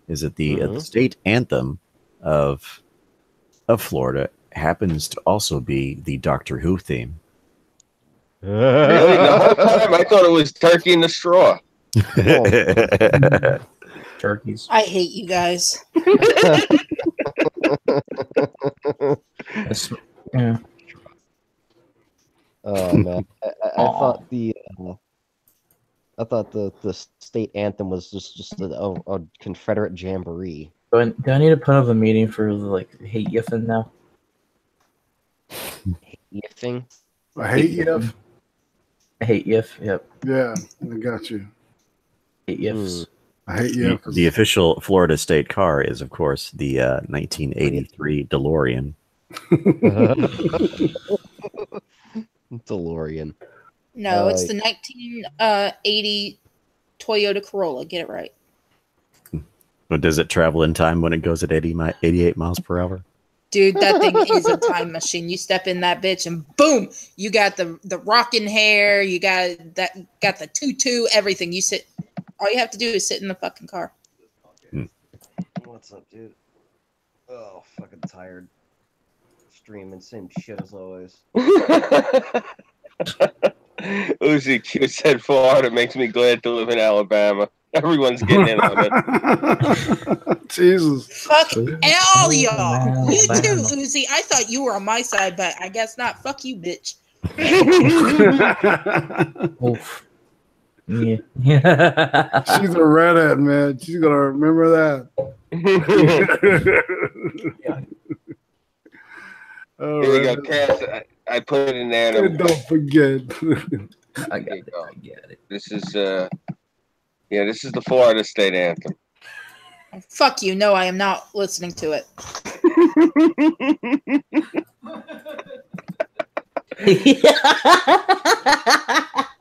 is that the state anthem of Florida happens to also be the Doctor Who theme. Really? The whole time I thought it was Turkey in the Straw. Turkeys. I hate you guys. Yeah. Oh man, I thought I thought the state anthem was just a Confederate jamboree. Do I need to put up a meeting for like hate yiffing now? Yiffing? I hate you. I hate yiff. Yep. Yeah, I got you. Hate yiffs. I hate you. The official Florida state car is, of course, the 1983 DeLorean. DeLorean. No, it's the 1980 Toyota Corolla. Get it right. But does it travel in time when it goes at 88 miles per hour? Dude, that thing is a time machine. You step in that bitch and boom, you got the rocking hair, you got the tutu, everything. You sit, all you have to do is sit in the fucking car. What's up, dude? Oh, fucking tired. Streaming, same shit as always. Uzi Q said Florida makes me glad to live in Alabama. Everyone's getting in on it. Jesus. Fuck all y'all. You too, Uzi. I thought you were on my side, but I guess not. Fuck you, bitch. Oof. Yeah. She's a redhead, man. She's gonna remember that. Oh, Here we go, Cass. I put it in there. And don't forget. I get it. This is this is the Florida state anthem. Fuck you. No, I am not listening to it.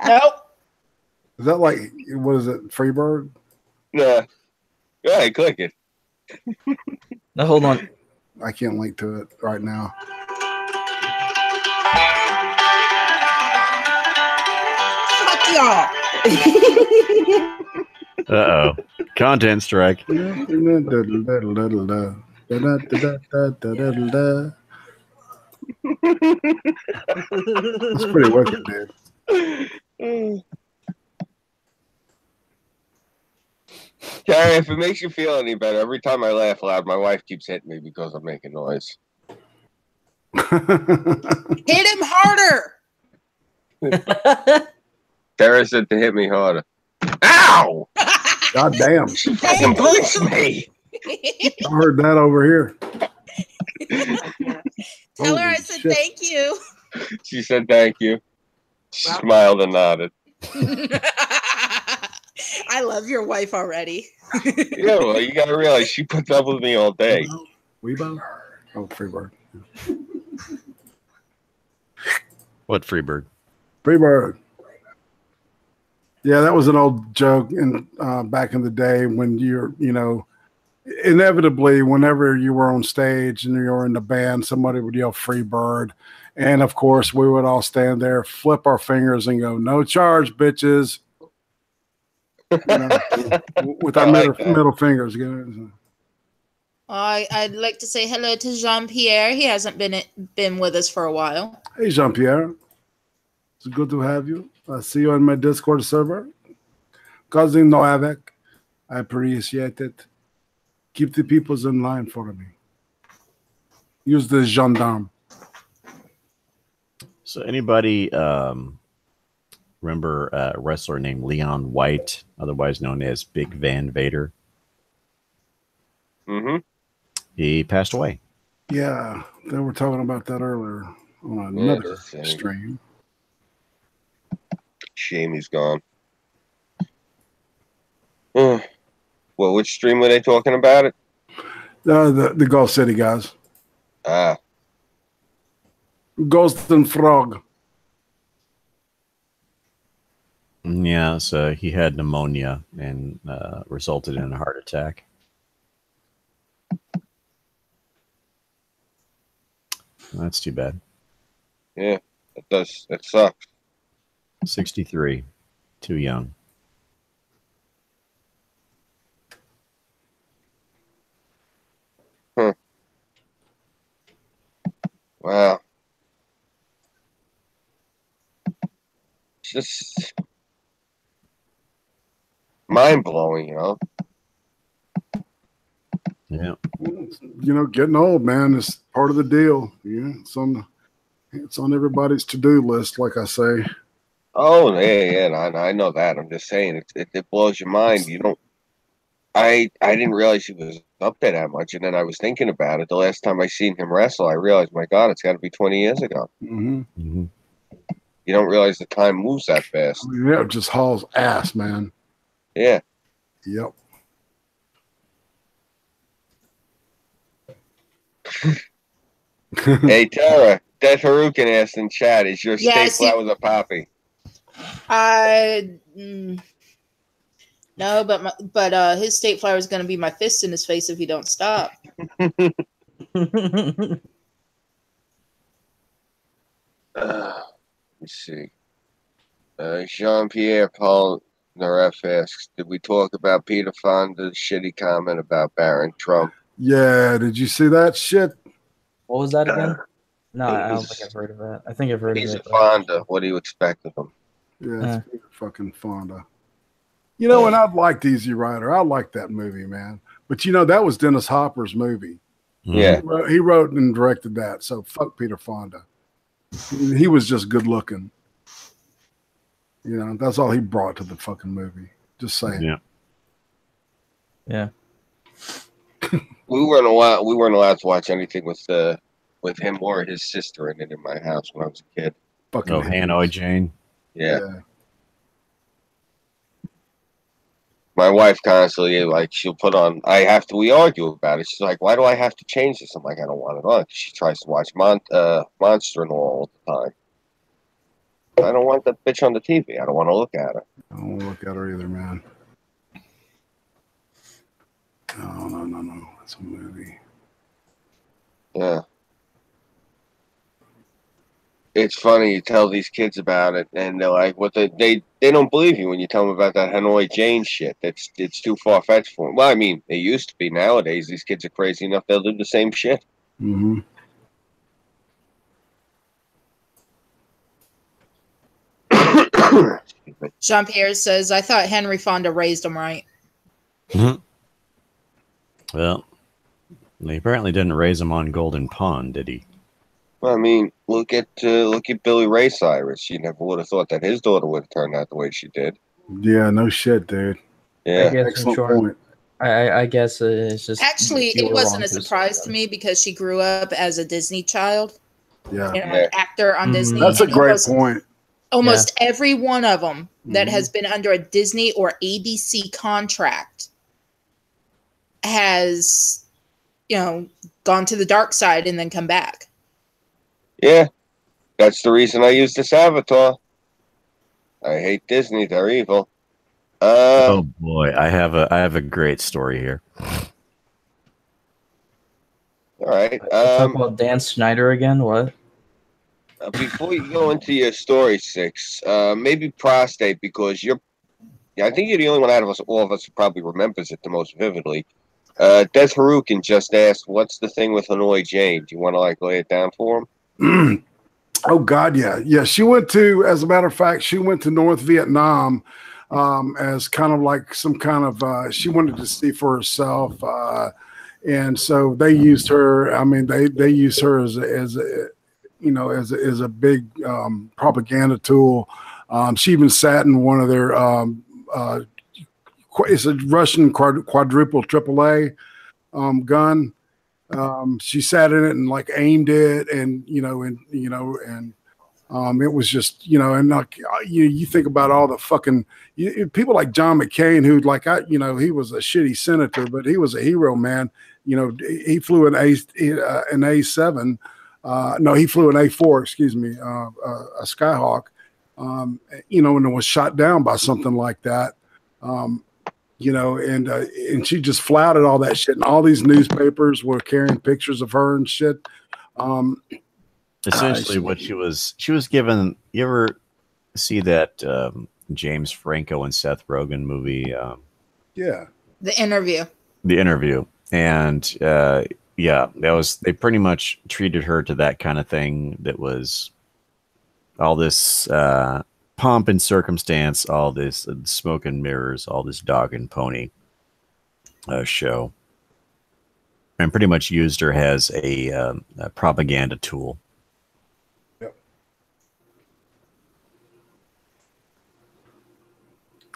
Nope. Is that like, what is it, Freebird? No. Go ahead, click it. No, hold on. I can't link to it right now. Fuck y'all. Uh-oh. Content strike. It's pretty wicked, dude. Terry, if it makes you feel any better, every time I laugh loud, my wife keeps hitting me because I'm making noise. Hit him harder. Terra said to hit me harder. Ow! God damn. She fucking punched me. I heard that over here. Tell her I Holy said shit. thank you. She said thank you. She smiled and nodded. I love your wife already. Yeah, well, you gotta realize she puts up with me all day. Weebo? Oh, Freebird. What Freebird? Freebird. Yeah, that was an old joke in back in the day when you're, inevitably, whenever you were on stage and you were in the band, somebody would yell Freebird. And of course, we would all stand there, flip our fingers, and go, "No charge, bitches." With our middle fingers. I'd like to say hello to Jean-Pierre. He hasn't been with us for a while. Hey, Jean-Pierre. It's good to have you. I see you on my Discord server. Cousin no avec. I appreciate it. Keep the peoples in line for me. Use the gendarme. So anybody remember a wrestler named Leon White, otherwise known as Big Van Vader? Mm-hmm. He passed away. Yeah, they were talking about that earlier on another stream. Shame he's gone. Well, which stream were they talking about it? The Gulf City guys. Ah. Ghost and Frog. Yeah, so he had pneumonia and resulted in a heart attack. That's too bad. Yeah, it does. It sucks. 63. Too young. Huh. Wow. It's just mind-blowing, Yeah. Getting old, man, is part of the deal. Yeah, it's on everybody's to-do list, like I say. Oh yeah, yeah. I know that. I'm just saying it blows your mind. You don't. I didn't realize he was up there that much, and then I was thinking about it. The last time I seen him wrestle, I realized, my God, it's got to be 20 years ago. Mm-hmm. Mm-hmm. You don't realize the time moves that fast. I mean, that just hauls ass, man. Yeah. Yep. Hey, Terra, Death Harukin asked in chat, is your Yeah, state see- flowers a poppy? No, but his state flower is going to be my fist in his face if he don't stop. Let's see. Jean-Pierre Paul Naref asks, did we talk about Peter Fonda's shitty comment about Barron Trump? Yeah, did you see that shit? What was that again? No, He I don't was- think I've heard of that. I think I've heard He's of a it. Fonda. What do you expect of him? Yeah, it's Peter fucking Fonda. You know, and I'd liked Easy Rider. I liked that movie, man. But you know, that was Dennis Hopper's movie. Yeah. He wrote and directed that. So fuck Peter Fonda. He was just good looking. You know, that's all he brought to the fucking movie. Just saying. Yeah. Yeah. We weren't allowed to watch anything with him or his sister in it in my house when I was a kid. Fucking Oh, Hanoi Jane. Yeah. My wife constantly, like, she'll put on, we argue about it. She's like, why do I have to change this? I'm like, I don't want it on. She tries to watch Monster and all the time. I don't want that bitch on the TV. I don't want to look at her. I don't want to look at her either, man. No. That's a movie. Yeah. It's funny, you tell these kids about it, and they're like, "What? They don't believe you when you tell them about that Hanoi Jane shit. It's too far fetched for them." Well, I mean, they used to be. Nowadays, these kids are crazy enough; they'll do the same shit. Mm-hmm. Jean Pierre says, I thought Henry Fonda raised him right. Mm-hmm. Well, they apparently didn't raise him on Golden Pond, did he? Well, I mean, look at Billy Ray Cyrus. You never would have thought that his daughter would have turned out the way she did. Yeah, no shit, dude. Yeah, I guess, excellent sure. point. I guess it's just Actually, you it were wasn't wrong a to surprise to say me because she grew up as a Disney child Yeah, and an actor on Disney. that's a and great point. Almost every one of them that Mhm. has been under a Disney or ABC contract has, gone to the dark side and then come back. yeah. That's the reason I use this avatar. I hate Disney; they're evil. Oh boy, I have a great story here. All right. Talk about Dan Snyder again. What? Before you go into your story, Six, maybe prostate, because I think you're the only one out of all of us who probably remembers it the most vividly. Des Harukin just asked, "What's the thing with Hanoi Jane?" Do you want to lay it down for him? Oh God, yeah. She went to, as a matter of fact, she went to North Vietnam as kind of like some kind of. She wanted to see for herself, and so they used her. I mean, they used her as a big propaganda tool. She even sat in one of their. It's a Russian quadruple AAA gun. She sat in it and like aimed it, and it was just, and like you think about all the fucking people like John McCain, who he was a shitty senator, but he was a hero, man. He flew an A7. No, he flew an A4, excuse me, a Skyhawk, and it was shot down by something like that. And she just flouted all that shit, and all these newspapers were carrying pictures of her and shit. Essentially, what she was given. You ever see that James Franco and Seth Rogen movie? Yeah, The Interview. The Interview, and they pretty much treated her to that kind of thing. That was all this pomp and circumstance, all this smoke and mirrors, all this dog and pony show, and pretty much used her as a propaganda tool. Yep.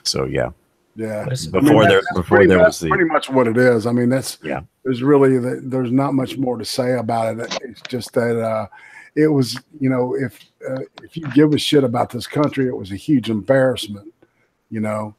So yeah. Yeah. Before there was pretty much what it is. I mean, there's really there's not much more to say about it. It's just that it was, if you give a shit about this country, it was a huge embarrassment, and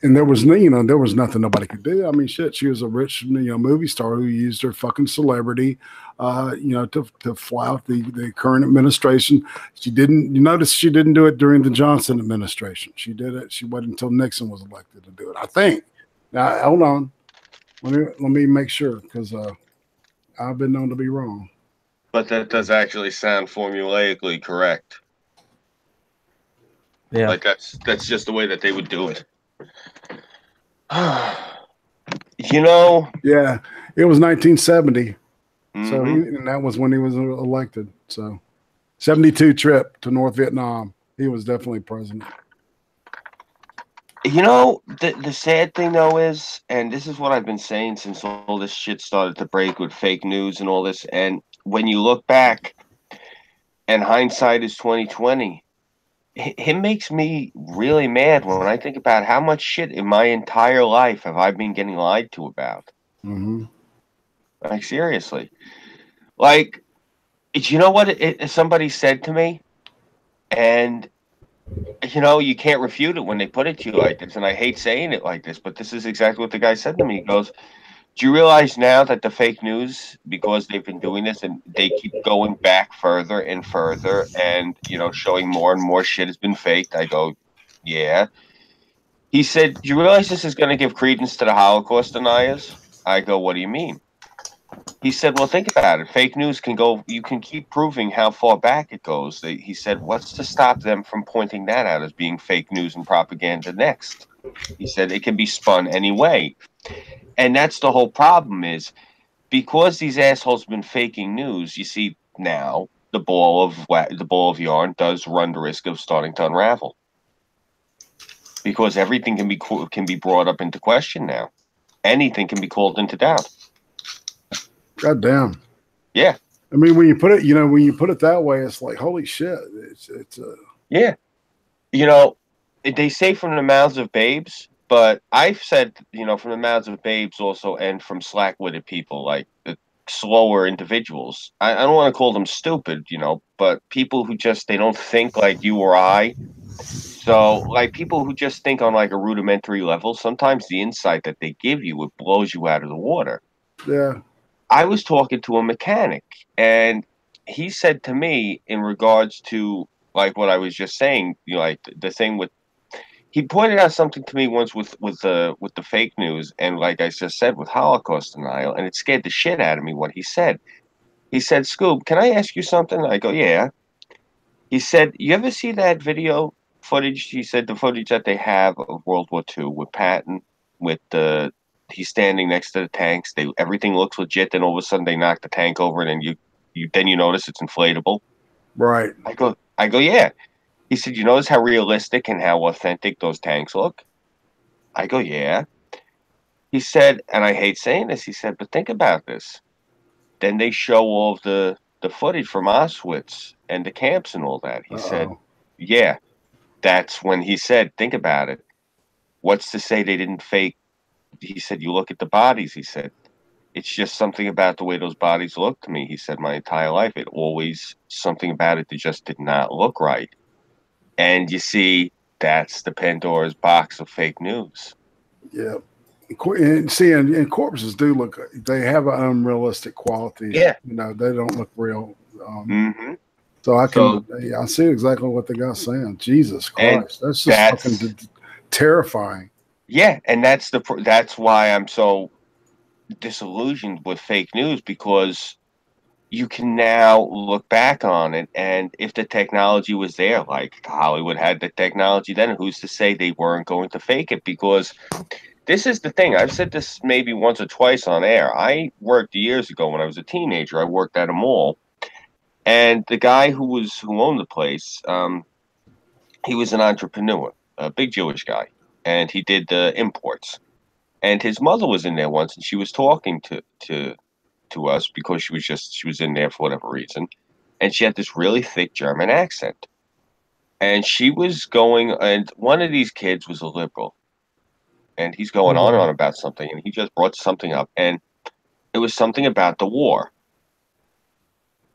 there was nothing nobody could do. I mean, shit, she was a rich, movie star who used her fucking celebrity, to flout the current administration. You notice she didn't do it during the Johnson administration. She did it. She waited until Nixon was elected to do it, I think. Now, hold on. Let me make sure, because I've been known to be wrong. But that does actually sound formulaically correct. Yeah. Like that's just the way that they would do it. Yeah, it was 1970. So and that was when he was elected. So 72 trip to North Vietnam. He was definitely president. The sad thing though is, and this is what I've been saying since all this shit started to break with fake news and all this, and when you look back, and hindsight is 2020, it makes me really mad when I think about how much shit in my entire life have I been getting lied to about. Mm-hmm. Like, seriously. Like, you know what somebody said to me? And, you can't refute it when they put it to you like this. And I hate saying it like this, but this is exactly what the guy said to me. He goes, do you realize now that the fake news, because they've been doing this and they keep going back further and further and, showing more and more shit has been faked? I go, yeah. He said, do you realize this is going to give credence to the Holocaust deniers? I go, what do you mean? He said, well, think about it. Fake news you can keep proving how far back it goes. He said, what's to stop them from pointing that out as being fake news and propaganda next? He said, it can be spun any way. And that's the whole problem is, because these assholes have been faking news, you see now the ball of yarn does run the risk of starting to unravel. Because everything can be brought up into question now. Anything can be called into doubt. God damn. Yeah. I mean, when you put it that way, it's like, holy shit. Yeah. They say from the mouths of babes, but I've said, from the mouths of babes also, and from slack-witted people, like the slower individuals. I don't want to call them stupid, but people who they don't think like you or I. So, like, people who just think on like a rudimentary level, sometimes the insight that they give you, it blows you out of the water. Yeah. I was talking to a mechanic, and he said to me, in regards to like what I was just saying, like the thing with, he pointed out something to me once with the fake news, and like I just said, with Holocaust denial, and it scared the shit out of me what he said. He said, Scoob, can I ask you something? I go, yeah. He said, you ever see that video footage? He said the footage that they have of World War II with Patton, with he's standing next to the tanks. Everything looks legit. Then all of a sudden they knock the tank over, and then you notice it's inflatable. Right. I go, yeah. He said, you notice how realistic and how authentic those tanks look? I go, yeah. He said, and I hate saying this, he said, but think about this. Then they show all of the footage from Auschwitz and the camps and all that. He said, yeah. That's when he said, think about it. What's to say they didn't fake? He said, you look at the bodies. He said, it's just something about the way those bodies look to me. He said, my entire life, something about it that just did not look right. And you see, that's the Pandora's box of fake news. Yeah. And corpses do they have an unrealistic quality. Yeah. They don't look real. Mm-hmm. So I see exactly what the guy's saying. Jesus Christ. That's just fucking terrifying. Yeah. And that's why I'm so disillusioned with fake news, because you can now look back on it, and if the technology was there, like Hollywood had the technology then, who's to say they weren't going to fake it? Because this is the thing. I've said this maybe once or twice on air. I worked years ago when I was a teenager. I worked at a mall, and the guy who owned the place, he was an entrepreneur, a big Jewish guy, and he did imports. And his mother was in there once, and she was talking to us because she was in there for whatever reason, and she had this really thick German accent. And she was going, and one of these kids was a liberal, and he's going on and on about something, and he just brought something up, and it was something about the war.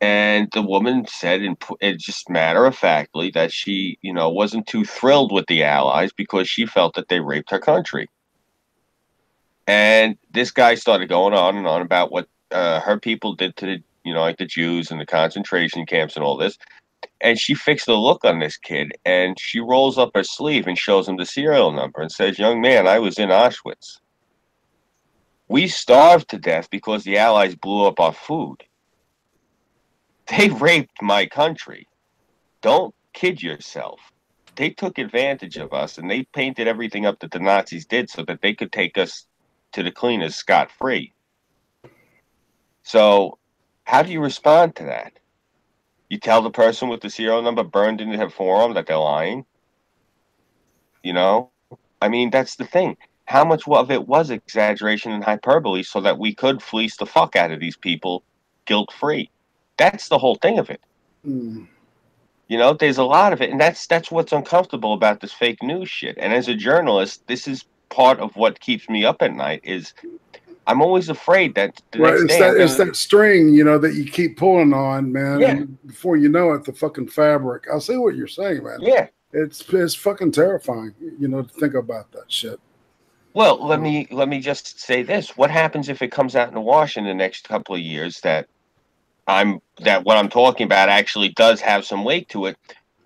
And the woman said, just matter of factly, that she, wasn't too thrilled with the Allies because she felt that they raped her country. And this guy started going on and on about what her people did to the, like the Jews and the concentration camps and all this. And she fixed the look on this kid, and she rolls up her sleeve and shows him the serial number and says, "Young man, I was in Auschwitz. We starved to death because the Allies blew up our food. They raped my country. Don't kid yourself. They took advantage of us, and they painted everything up that the Nazis did so that they could take us to the cleaners scot-free." So how do you respond to that? You tell the person with the serial number burned into her forearm that they're lying? I mean, that's the thing. How much of it was exaggeration and hyperbole so that we could fleece the fuck out of these people guilt-free? That's the whole thing of it. There's a lot of it, and that's what's uncomfortable about this fake news shit. And as a journalist, this is part of what keeps me up at night. Is I'm always afraid that it's that string, that you keep pulling on, man. Yeah. And before you know it, the fucking fabric. I see what you're saying, man. Yeah. It's fucking terrifying, to think about that shit. Well, let me just say this: what happens if it comes out in the wash in the next couple of years that what I'm talking about actually does have some weight to it?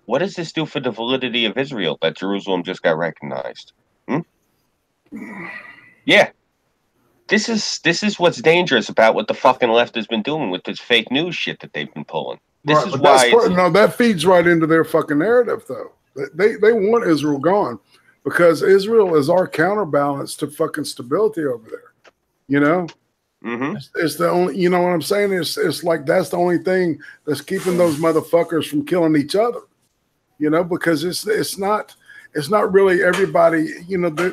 What does this do for the validity of Israel that Jerusalem just got recognized? Yeah. This is what's dangerous about what the fucking left has been doing with this fake news shit that they've been pulling. This is why. That feeds right into their fucking narrative, though. They want Israel gone because Israel is our counterbalance to fucking stability over there. It's the only. You know what I'm saying? It's like that's the only thing that's keeping those motherfuckers from killing each other. Because it's not really everybody,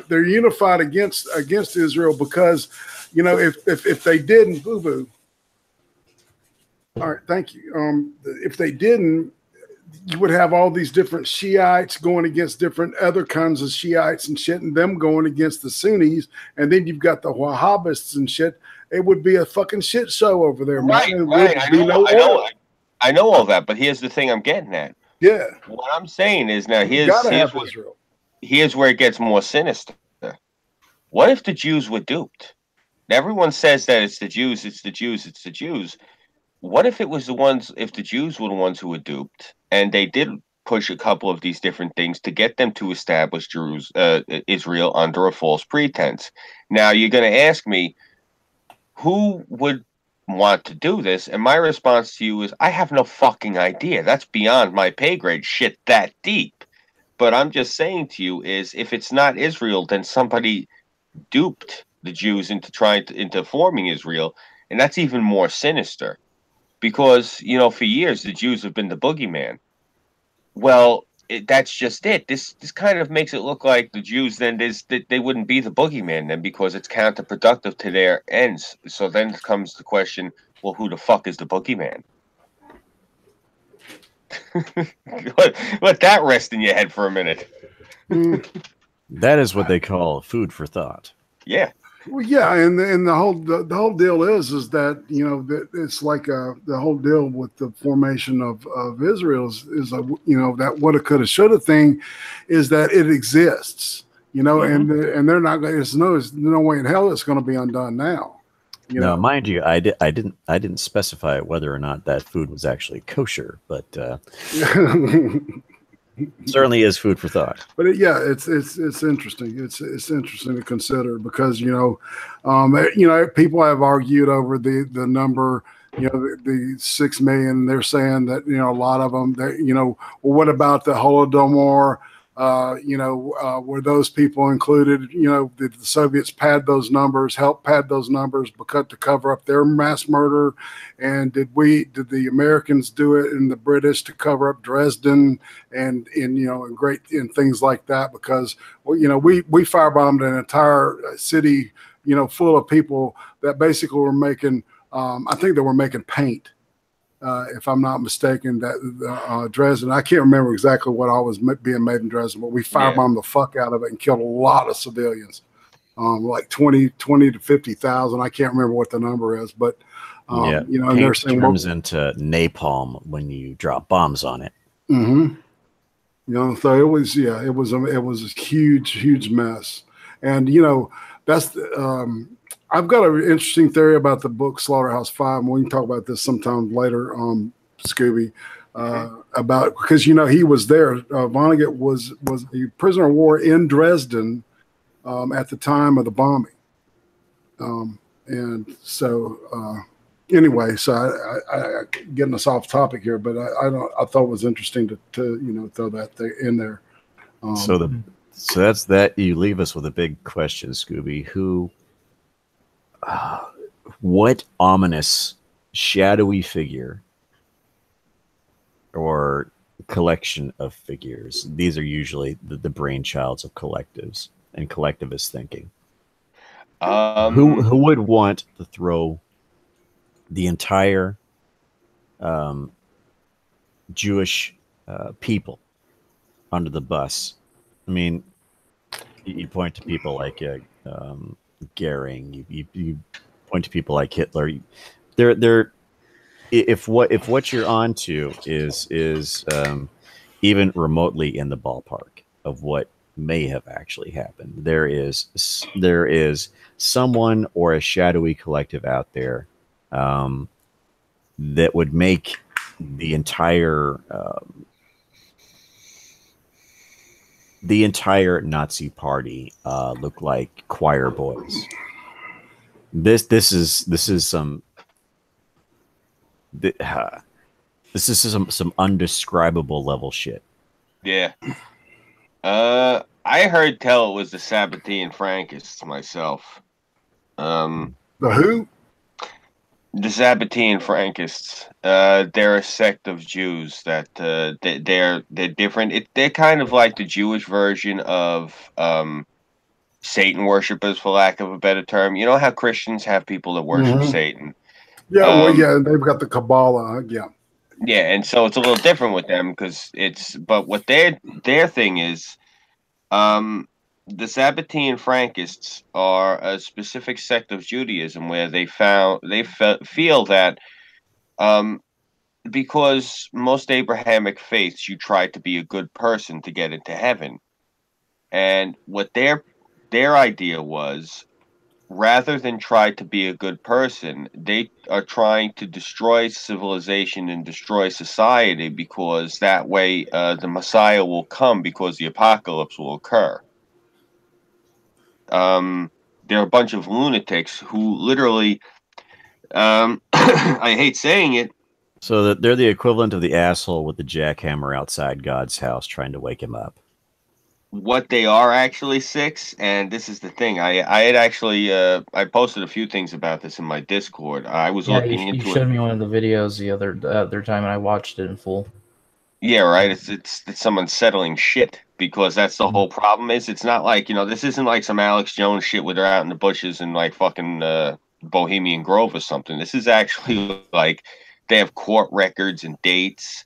they're unified against Israel because, if they didn't, boo-boo. All right, thank you. If they didn't, you would have all these different Shiites going against different other kinds of Shiites and shit, and them going against the Sunnis, and then you've got the Wahhabists and shit. It would be a fucking shit show over there, man. Right. I know all that, but here's the thing I'm getting at. Yeah. What I'm saying is now here's where it gets more sinister. What if the Jews were duped? Everyone says that it's the Jews, it's the Jews, it's the Jews. What if it was if the Jews were the ones who were duped and they did push a couple of these different things to get them to establish Israel under a false pretense? Now, you're going to ask me, who would want to do this? And my response to you is, I have no fucking idea. That's beyond my pay grade shit that deep. But I'm just saying to you is, if it's not Israel, then somebody duped the Jews into forming Israel, and that's even more sinister. Because, for years, the Jews have been the boogeyman. Well, that's just it. This kind of makes it look like the Jews, then, they wouldn't be the boogeyman then because it's counterproductive to their ends. So then comes the question, well, who the fuck is the boogeyman? Let that rest in your head for a minute. That is what they call food for thought. Yeah. Well, yeah, and the whole deal is that that it's like the whole deal with the formation of Israel is that woulda, coulda, shoulda thing is that it exists, and they're not. There's no way in hell it's going to be undone now. Now, mind you, I didn't specify whether or not that food was actually kosher, but certainly is food for thought. But it's interesting. It's interesting to consider because people have argued over the number. The 6 million. They're saying that a lot of them. That well, what about the Holodomor? Were those people included? Did the Soviets help pad those numbers to cover up their mass murder? And did the Americans do it and the British to cover up Dresden and things like that? Because we firebombed an entire city, full of people that basically were making, I think they were making paint. if I'm not mistaken, that Dresden. I can't remember exactly what all was being made in Dresden, but we firebombed the fuck out of it and killed a lot of civilians, like 20 to 50,000. I can't remember what the number is, but you know, and they're saying turns into napalm when you drop bombs on it. Mm-hmm. You know, so it was a huge mess, and you know that's I've got an interesting theory about the book Slaughterhouse-Five, and we can talk about this sometime later, Scooby, about because you know he was there. Vonnegut was a prisoner of war in Dresden at the time of the bombing, and so anyway, so I getting us off topic here, but I thought it was interesting to you know throw that in there. So that's that. You leave us with a big question, Scooby. What ominous, shadowy figure or collection of figures? These are usually the brainchilds of collectives and collectivist thinking. Who would want to throw the entire Jewish people under the bus? I mean, you point to people like Goering. You point to people like Hitler. They're if what you're onto is even remotely in the ballpark of what may have actually happened, there is someone or a shadowy collective out there that would make the entire Nazi party look like choir boys. This is some undescribable level shit. Yeah. I heard tell it was the Sabbatean Frankists myself. The who? The Sabbatean Frankists. They're a sect of Jews that they're different. They're kind of like the Jewish version of Satan worshippers, for lack of a better term. You know how Christians have people that worship Satan. Yeah, well, yeah, they've got the Kabbalah. Yeah. Yeah, and so it's a little different with them because but what their thing is, the Sabbatean Frankists are a specific sect of Judaism where they feel that because most Abrahamic faiths, you try to be a good person to get into heaven, and what their idea was, rather than try to be a good person, they are trying to destroy civilization and destroy society because that way the Messiah will come because the apocalypse will occur. They're a bunch of lunatics who literally, I hate saying it. So that they're the equivalent of the asshole with the jackhammer outside God's house trying to wake him up. What they are actually, Six, and this is the thing. I had actually I posted a few things about this in my Discord. I was looking into it. You showed me one of the videos the other time, and I watched it in full. Yeah, right. It's some unsettling shit because that's the whole problem. It's not like, you know, this isn't like some Alex Jones shit where they're out in the bushes in like fucking Bohemian Grove or something. This is actually like they have court records and dates,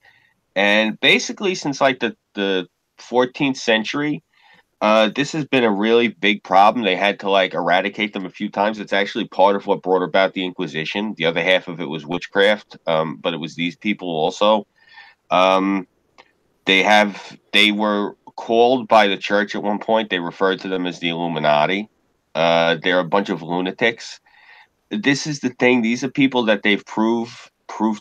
and basically since like the 14th century, this has been a really big problem. They had to like eradicate them a few times. It's actually part of what brought about the Inquisition. The other half of it was witchcraft, but it was these people also. They were called by the church at one point. They referred to them as the Illuminati. They're a bunch of lunatics. This is the thing. These are people that they've proved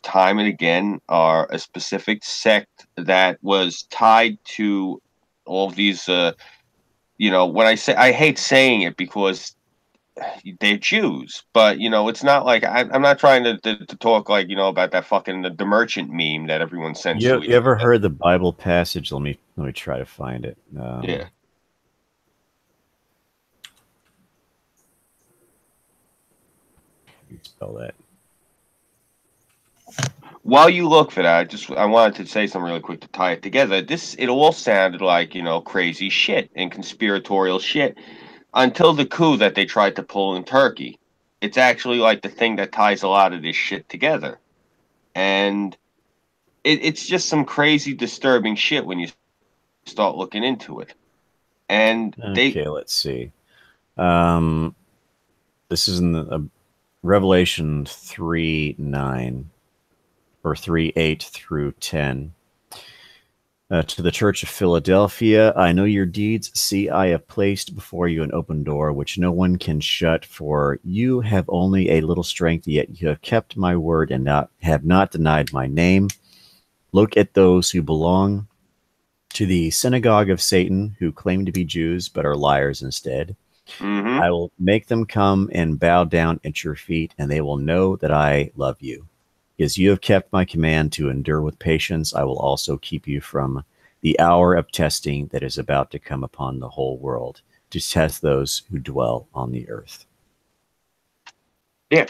time and again are a specific sect that was tied to all of these, you know, when I hate saying it because they're Jews, but you know, it's not like I'm not trying to talk like, you know, about that fucking the merchant meme that everyone sends. You ever heard the Bible passage? Let me try to find it. Yeah. Spell that. While you look for that, I wanted to say something really quick to tie it together. It all sounded like, you know, crazy shit and conspiratorial shit until the coup that they tried to pull in Turkey. It's actually like the thing that ties a lot of this shit together. And it's just some crazy, disturbing shit when you start looking into it. And okay, let's see. This is in the Revelation 3:9 or 3:8 through 10. To the church of Philadelphia, I know your deeds. See, I have placed before you an open door, which no one can shut. For you have only a little strength, yet you have kept my word and have not denied my name. Look at those who belong to the synagogue of Satan, who claim to be Jews but are liars instead. I will make them come and bow down at your feet, and they will know that I love you. Because you have kept my command to endure with patience, I will also keep you from the hour of testing that is about to come upon the whole world, to test those who dwell on the earth. Yeah.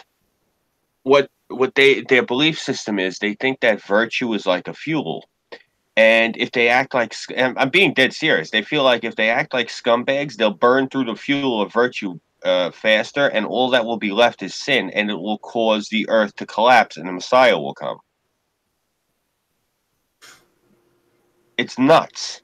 What their belief system is, they think that virtue is like a fuel. And if they act like, and I'm being dead serious, they feel like if they act like scumbags, they'll burn through the fuel of virtue faster, and all that will be left is sin, and it will cause the earth to collapse, and the Messiah will come. It's nuts.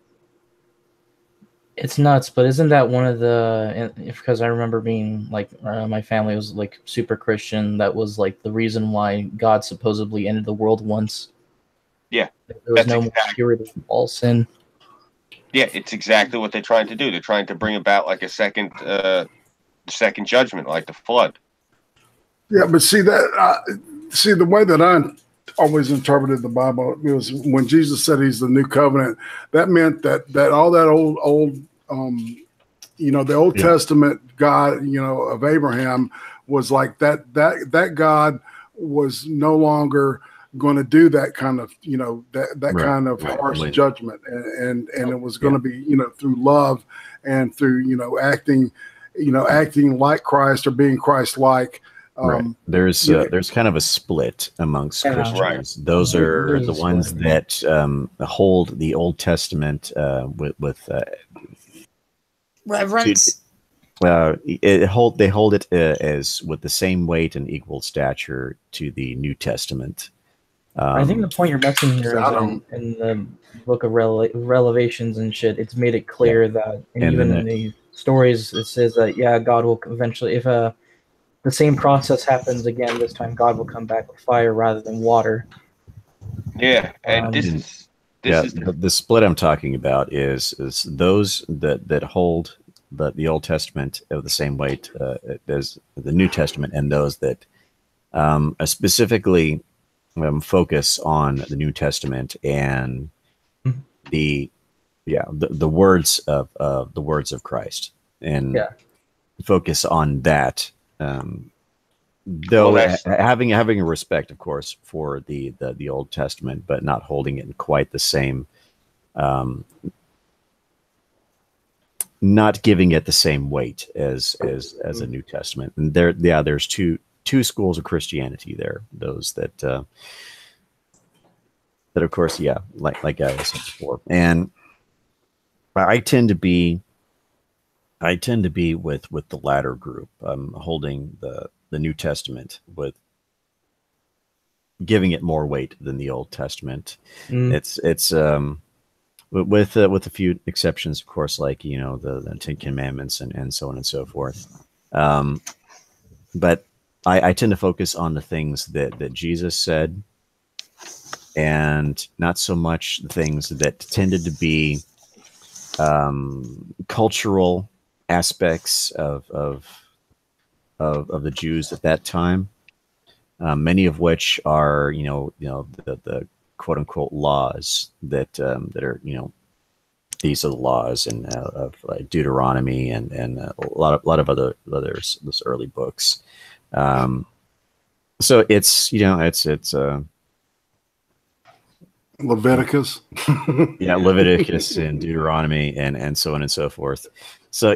It's nuts, but isn't that one of the? Because I remember being like, my family was like super Christian. That was like the reason why God supposedly ended the world once. Yeah, there was no more purity from all sin. Yeah, it's exactly what they're trying to do. They're trying to bring about like a second judgment, like the flood. Yeah, but see that see the way that I always interpreted the Bible, it was when Jesus said he's the new covenant, that meant that all that old the Old Testament God, of Abraham was like that God was no longer going to do that kind of kind of harsh judgment, and it was going to be through love and through acting like Christ or being Christ-like. There's kind of a split amongst Christians. Right. Those are the ones that hold the Old Testament with reverence. They hold it as with the same weight and equal stature to the New Testament. I think the point you're making here is in the book of Revelations and shit. It's made it clear that, and even in the stories, it says that God will eventually, if the same process happens again, this time God will come back with fire rather than water. Yeah, and this is the split I'm talking about is those that hold the Old Testament of the same weight as the New Testament, and those that specifically focus on the New Testament and the words of Christ, and focus on that. Though having a respect, of course, for the Old Testament, but not holding it in quite the same, not giving it the same weight as a New Testament. And there's two schools of Christianity there. Those that of course, like I said before, and I tend to be with the latter group, holding the New Testament, with giving it more weight than the Old Testament. It's with a few exceptions, of course, like the Ten Commandments and so on and so forth. But I tend to focus on the things that Jesus said, and not so much the things that tended to be cultural aspects of the Jews at that time, many of which are the quote unquote laws that are these are the laws and of Deuteronomy and a lot of others, those early books. So it's Leviticus. Leviticus and Deuteronomy and so on and so forth. So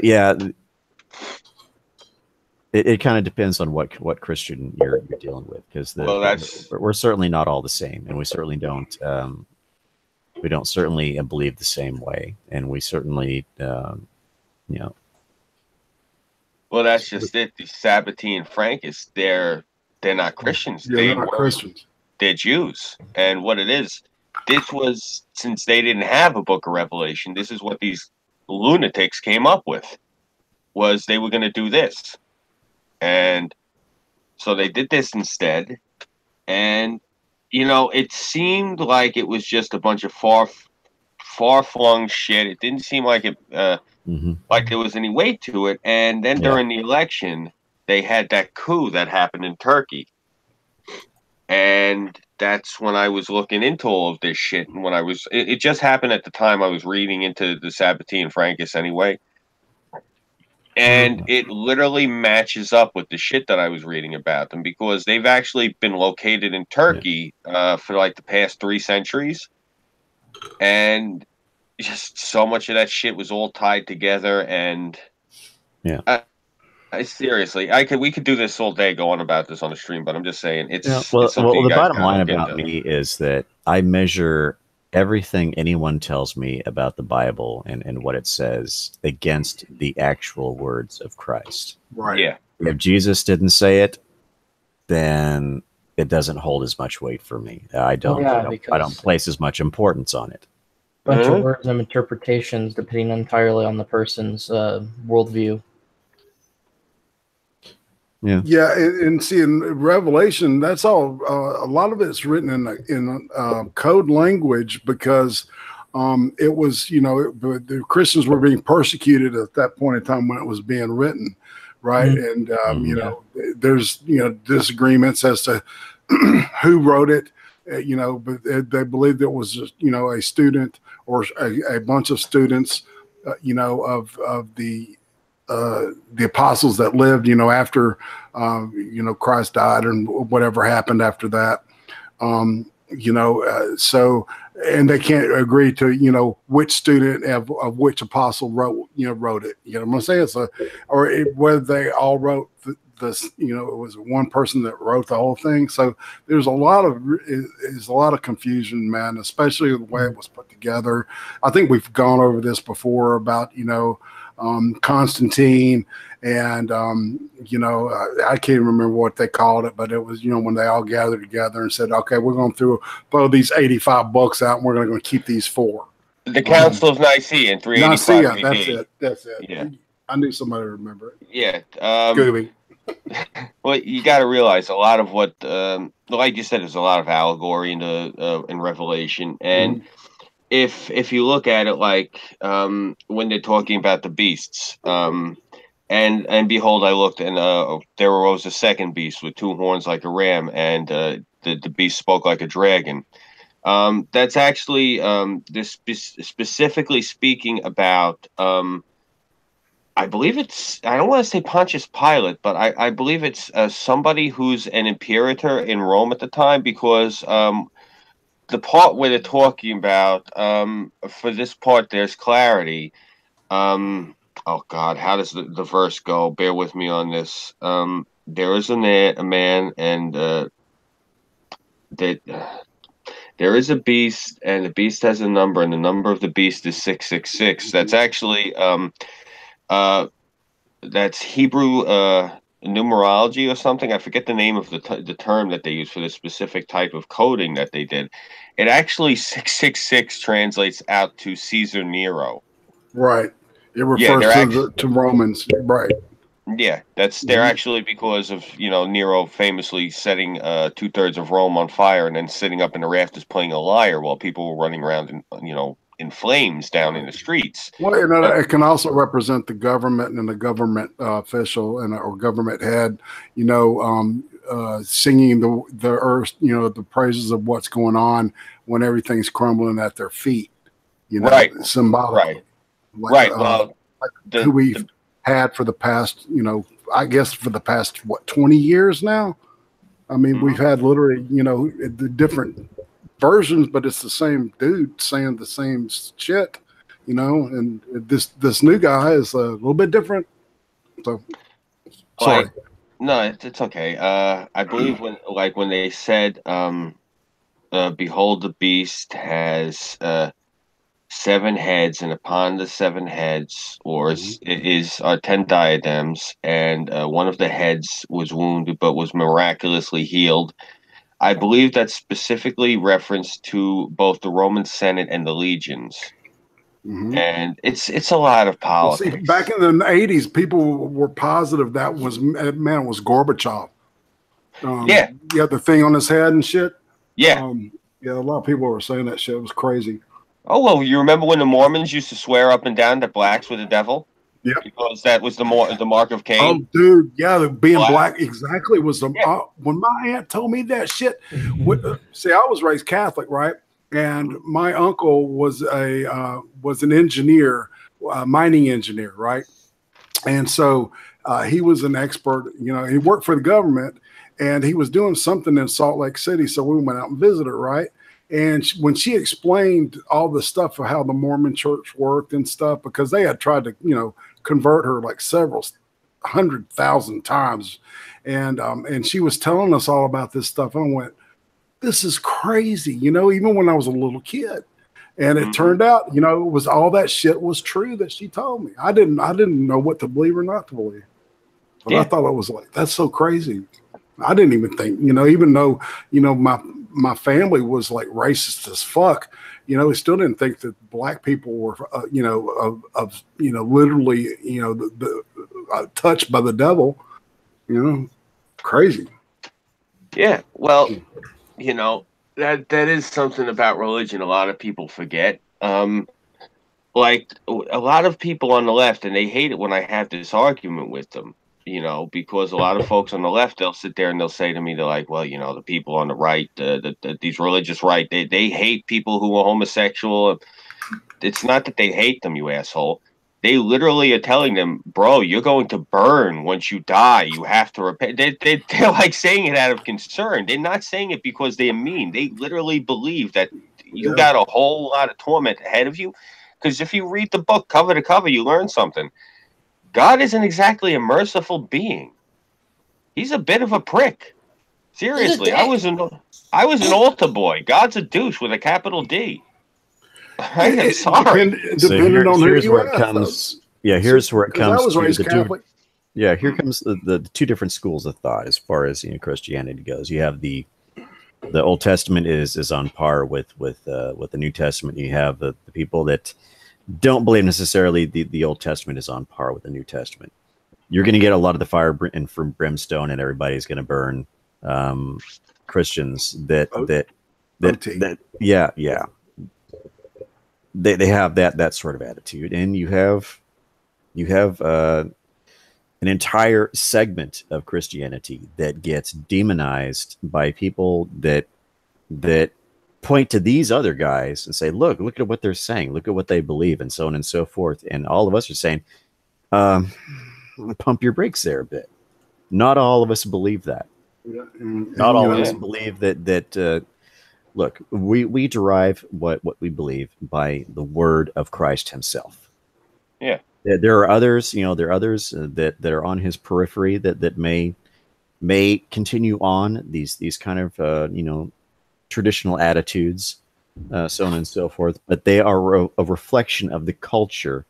it kind of depends on what Christian you're dealing with, because we're certainly not all the same, and we certainly don't certainly believe the same way, and we certainly Well, that's just it. The Sabbatean Frankists, they're not Christians. They're not Christians. they're Jews. And what it is, this was, since they didn't have a book of Revelation, this is what these lunatics came up with, was they were going to do this. And so they did this instead. And, you know, it seemed like it was just a bunch of far-flung shit. It didn't seem like it, like there was any weight to it. And then during the election, they had that coup that happened in Turkey. And that's when I was looking into all of this shit. And when it just happened at the time I was reading into the Sabbatean Frankus anyway. And it literally matches up with the shit that I was reading about them, because they've actually been located in Turkey for like the past 3 centuries. And just so much of that shit was all tied together. And seriously, we could do this all day going about this on the stream, but I'm just saying it's the bottom line about me is that I measure everything anyone tells me about the Bible and what it says against the actual words of Christ. Right. Yeah. If Jesus didn't say it, then it doesn't hold as much weight for me. I don't place as much importance on it. Bunch of words and interpretations depending entirely on the person's worldview. Yeah, and see, in Revelation, that's all. A lot of it's written in code language, because it was, the Christians were being persecuted at that point in time when it was being written, right? And there's disagreements as to who wrote it. But they believed it was just, a student or a bunch of students, of the apostles that lived, after, Christ died and whatever happened after that. So, and they can't agree to, which student of which apostle wrote it. You know what I'm saying? So, whether they all wrote this, it was one person that wrote the whole thing. So there's a lot of confusion, man, especially the way it was put together. I think we've gone over this before about, Constantine and, I can't remember what they called it, but it was, when they all gathered together and said, okay, we're going to throw these 85 books out and we're going to keep these 4. The Council of Nicaea in 385 AD. That's it. Yeah. I knew somebody would remember it. Yeah. Scooby. Well, you got to realize a lot of what, like you said, there's a lot of allegory in Revelation. And if you look at it like when they're talking about the beasts, and behold, I looked, and there arose a second beast with 2 horns like a ram, and the beast spoke like a dragon. That's actually this specifically speaking about. I believe it's, I don't want to say Pontius Pilate, but I believe it's somebody who's an imperator in Rome at the time, because the part where they're talking about, for this part, there's clarity. Oh, God, how does the verse go? Bear with me on this. There is a man, and that there is a beast, and the beast has a number, and the number of the beast is 666. That's actually... that's Hebrew numerology or something. I forget the name of the term that they use for this specific type of coding that they did. It actually 666 translates out to Caesar Nero. Right. It refers to Romans. Right. Yeah, they're actually because of Nero famously setting 2/3 of Rome on fire and then sitting up in the rafters playing a lyre while people were running around and in flames down in the streets. Well, it can also represent the government and the government official or government head, singing the earth, the praises of what's going on when everything's crumbling at their feet. Right. Symbolically. Right. Well, who we've had for the past, I guess for the past 20 years now. I mean, we've had literally, the different versions, but it's the same dude saying the same shit, and this new guy is a little bit different. So sorry. No, it's okay. I believe when they said behold, the beast has 7 heads, and upon the 7 heads are 10 diadems, and one of the heads was wounded but was miraculously healed. I believe that's specifically referenced to both the Roman Senate and the legions. Mhm. And it's a lot of Well, see, politics. back in the 80s, people were positive that was Gorbachev. Yeah. Yeah, the thing on his head and shit. Yeah. Yeah, a lot of people were saying that shit. It was crazy. Oh, well, you remember when the Mormons used to swear up and down that blacks were the devil? Yep. Because that was the mark of Cain. Oh, dude, yeah, the being black exactly was the when my aunt told me that shit. See, I was raised Catholic, right? And my uncle was an engineer, mining engineer, right? And so he was an expert. You know, he worked for the government, and he was doing something in Salt Lake City. So we went out and visited, right? And when she explained all the stuff of how the Mormon church worked and stuff, because they had tried to, you know, convert her like several 100,000 times. And she was telling us all about this stuff. And I went, this is crazy, you know, even when I was a little kid. And it turned out, you know, it was all that shit was true that she told me. I didn't know what to believe or not to believe. But I thought it was like, that's so crazy. I didn't even think, you know, even though, you know, my family was like racist as fuck, you know, we still didn't think that black people were, you know, you know, literally, you know, touched by the devil, you know, crazy. Yeah, well, you know, that is something about religion a lot of people forget. Like a lot of people on the left, and they hate it when I have this argument with them, you know, because a lot of folks on the left, they'll sit there and they'll say to me, they're like, well, you know, the people on the right, these religious right, they hate people who are homosexual. It's not that they hate them, you asshole. They literally are telling them, bro, you're going to burn once you die. You have to repent. They're like saying it out of concern. They're not saying it because they're mean. They literally believe that you got a whole lot of torment ahead of you. Because if you read the book cover to cover, you learn something. God isn't exactly a merciful being. He's a bit of a prick. Seriously, I was an altar boy. God's a douche with a capital D. I'm sorry. Depending on who you ask. Here's where it comes. I was raised Catholic. Here comes the two different schools of thought as far as, you know, Christianity goes. You have the Old Testament is on par with the New Testament. You have the people that don't believe necessarily the Old Testament is on par with the New Testament. You're going to get a lot of the fire and from brimstone, and everybody's going to burn Christians that they have that sort of attitude. And you have an entire segment of Christianity that gets demonized by people that point to these other guys and say, look at what they're saying, look at what they believe, and so on and so forth. And all of us are saying, pump your brakes there a bit. Not all of us believe that. Not all of us believe that look, we derive what we believe by the word of Christ himself. Yeah. There are others, you know, that are on his periphery that may continue on these kind of you know, traditional attitudes, so on and so forth, but they are a reflection of the culture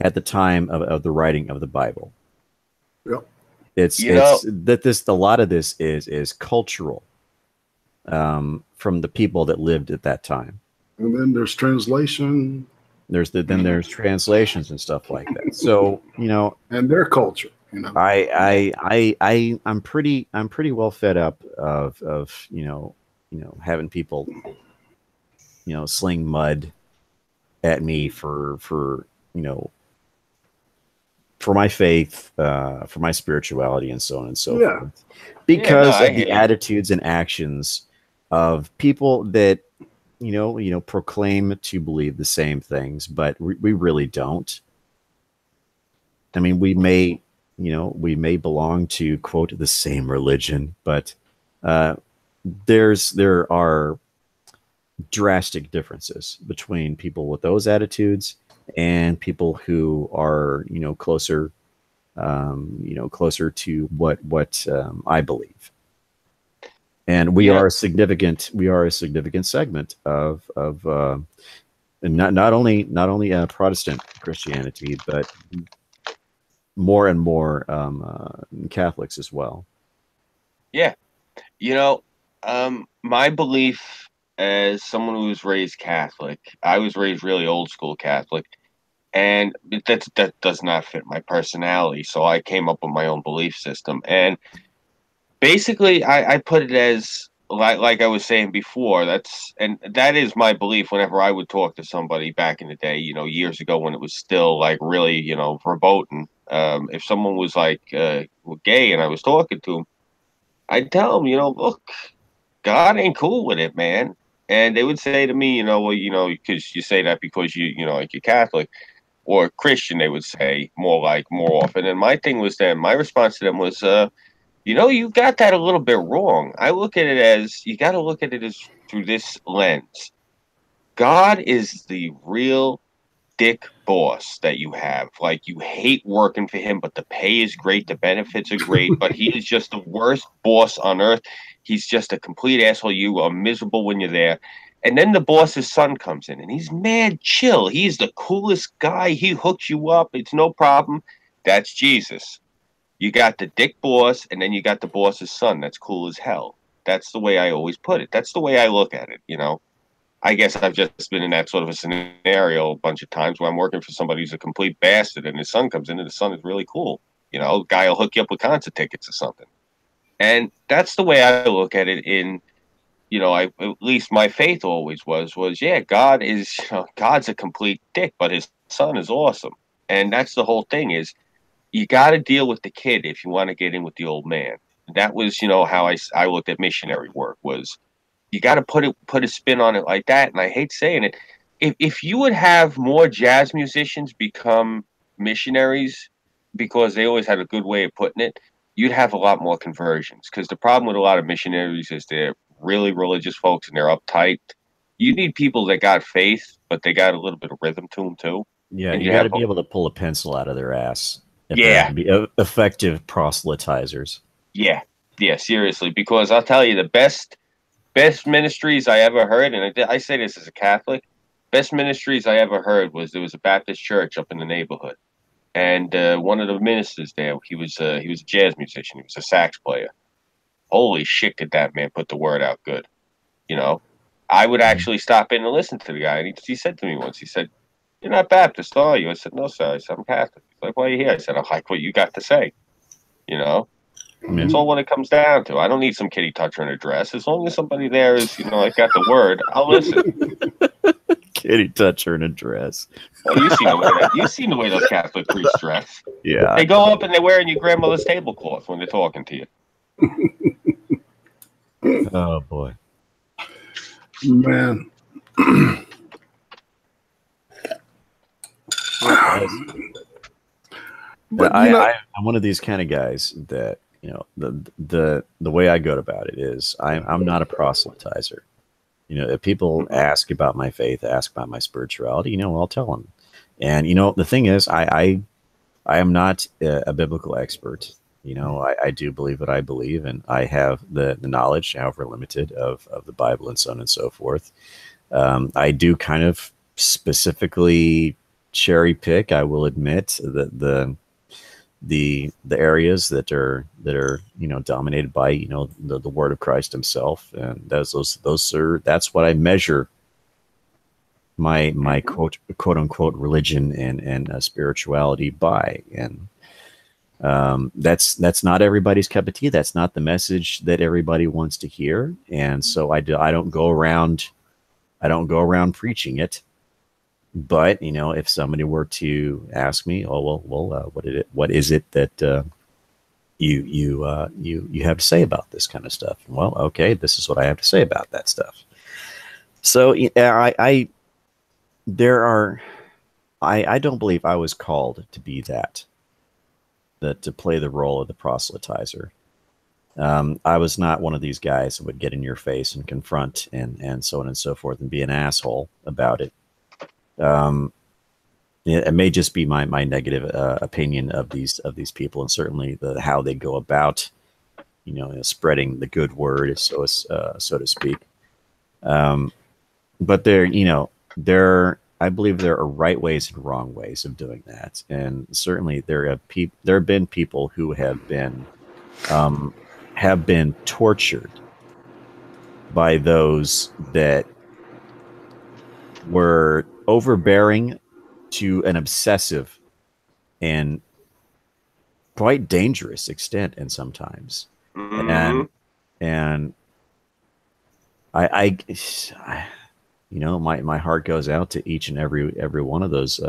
at the time of the writing of the Bible. Yep. It's that a lot of this is cultural, from the people that lived at that time. And then there's translation. There's translations and stuff like that. So, you know, and their culture. You know, I'm pretty well fed up of you know having people, you know, sling mud at me for you know, for my faith, for my spirituality, and so on and so forth, because of the attitudes and actions of people that you know proclaim to believe the same things, but we really don't. I mean, we may belong to, quote, the same religion, but there are drastic differences between people with those attitudes and people who are, you know, closer to what I believe. And we are a significant segment of not only Protestant Christianity, but more and more Catholics as well. Yeah, you know, My belief as someone who was raised Catholic, I was raised really old school Catholic, and that does not fit my personality. So I came up with my own belief system, and basically, I put it as like I was saying before. That is my belief. Whenever I would talk to somebody back in the day, years ago when it was still like really, verboten. If someone was like gay and I was talking to them, I'd tell them, look, God ain't cool with it, man. And they would say to me, well, because you say that because like you're Catholic or Christian, they would say more often. And my thing was then, my response to them was, you got that a little bit wrong. I look at it as you got to look at it as through this lens. God is the real dick boss that you have. Like, you hate working for him, but the pay is great, the benefits are great, but he is just the worst boss on earth. He's just a complete asshole. You are miserable when you're there. And then the boss's son comes in and he's mad chill. He's the coolest guy. He hooks you up. It's no problem. That's Jesus. You got the dick boss, and then you got the boss's son. That's cool as hell. That's the way I always put it. That's the way I look at it. I guess I've just been in that sort of a scenario a bunch of times where I'm working for somebody who's a complete bastard, and his son comes in, and his son is really cool. Guy will hook you up with concert tickets or something. And that's the way I look at it at least my faith always was, yeah, God's a complete dick, but his son is awesome. And that's the whole thing is, you got to deal with the kid if you want to get in with the old man. That was, how I looked at missionary work was you got to put a spin on it like that. And I hate saying it. If you would have more jazz musicians become missionaries because they always had a good way of putting it, you'd have a lot more conversions. Because the problem with a lot of missionaries is they're really religious folks and they're uptight. You need people that got faith, but they got a little bit of rhythm to them too. Yeah, and you got to be able to pull a pencil out of their ass. If they're gonna be effective proselytizers. Yeah, seriously. Because I'll tell you, the best ministries I ever heard, and I say this as a Catholic, best ministries I ever heard was there was a Baptist church up in the neighborhood, and one of the ministers there, he was a jazz musician. He was a sax player. Holy shit, did that man put the word out good? I would actually stop in and listen to the guy, and he said to me once, he said, "You're not Baptist, are you?" I said, "No, sir." I said, "I'm Catholic." He's like, "Why are you here?" I said, "I like what you got to say." That's all what it comes down to. I don't need some kitty toucher in a dress. As long as somebody there is, I've got the word, I'll listen. Kitty toucher in a dress. Well, you've seen the way those Catholic priests dress. Yeah. They go up and they're wearing your grandmother's tablecloth when they're talking to you. Oh, boy. Man. But I'm one of these kind of guys that the way I go about it is I'm not a proselytizer. If people ask about my faith, ask about my spirituality, I'll tell them. And the thing is, I am not a biblical expert. I do believe what I believe, and I have the knowledge, however limited, of the Bible and so on and so forth. I do kind of specifically cherry pick, I will admit, the areas that are dominated by the word of Christ himself, and that's what I measure my quote unquote religion and spirituality by. And that's not everybody's cup of tea. That's not the message that everybody wants to hear. And so I don't go around preaching it. But if somebody were to ask me, what is it that you have to say about this kind of stuff? Well, okay, this is what I have to say about that stuff. So I don't believe I was called to be to play the role of the proselytizer. I was not one of these guys that would get in your face and confront and so on and so forth and be an asshole about it. It may just be my negative opinion of these people, and certainly how they go about, spreading the good word, so to speak. But I believe there are right ways and wrong ways of doing that, and certainly there have been people who have been tortured by those that were overbearing to an obsessive and quite dangerous extent, and sometimes, and I you know, my heart goes out to each and every one of those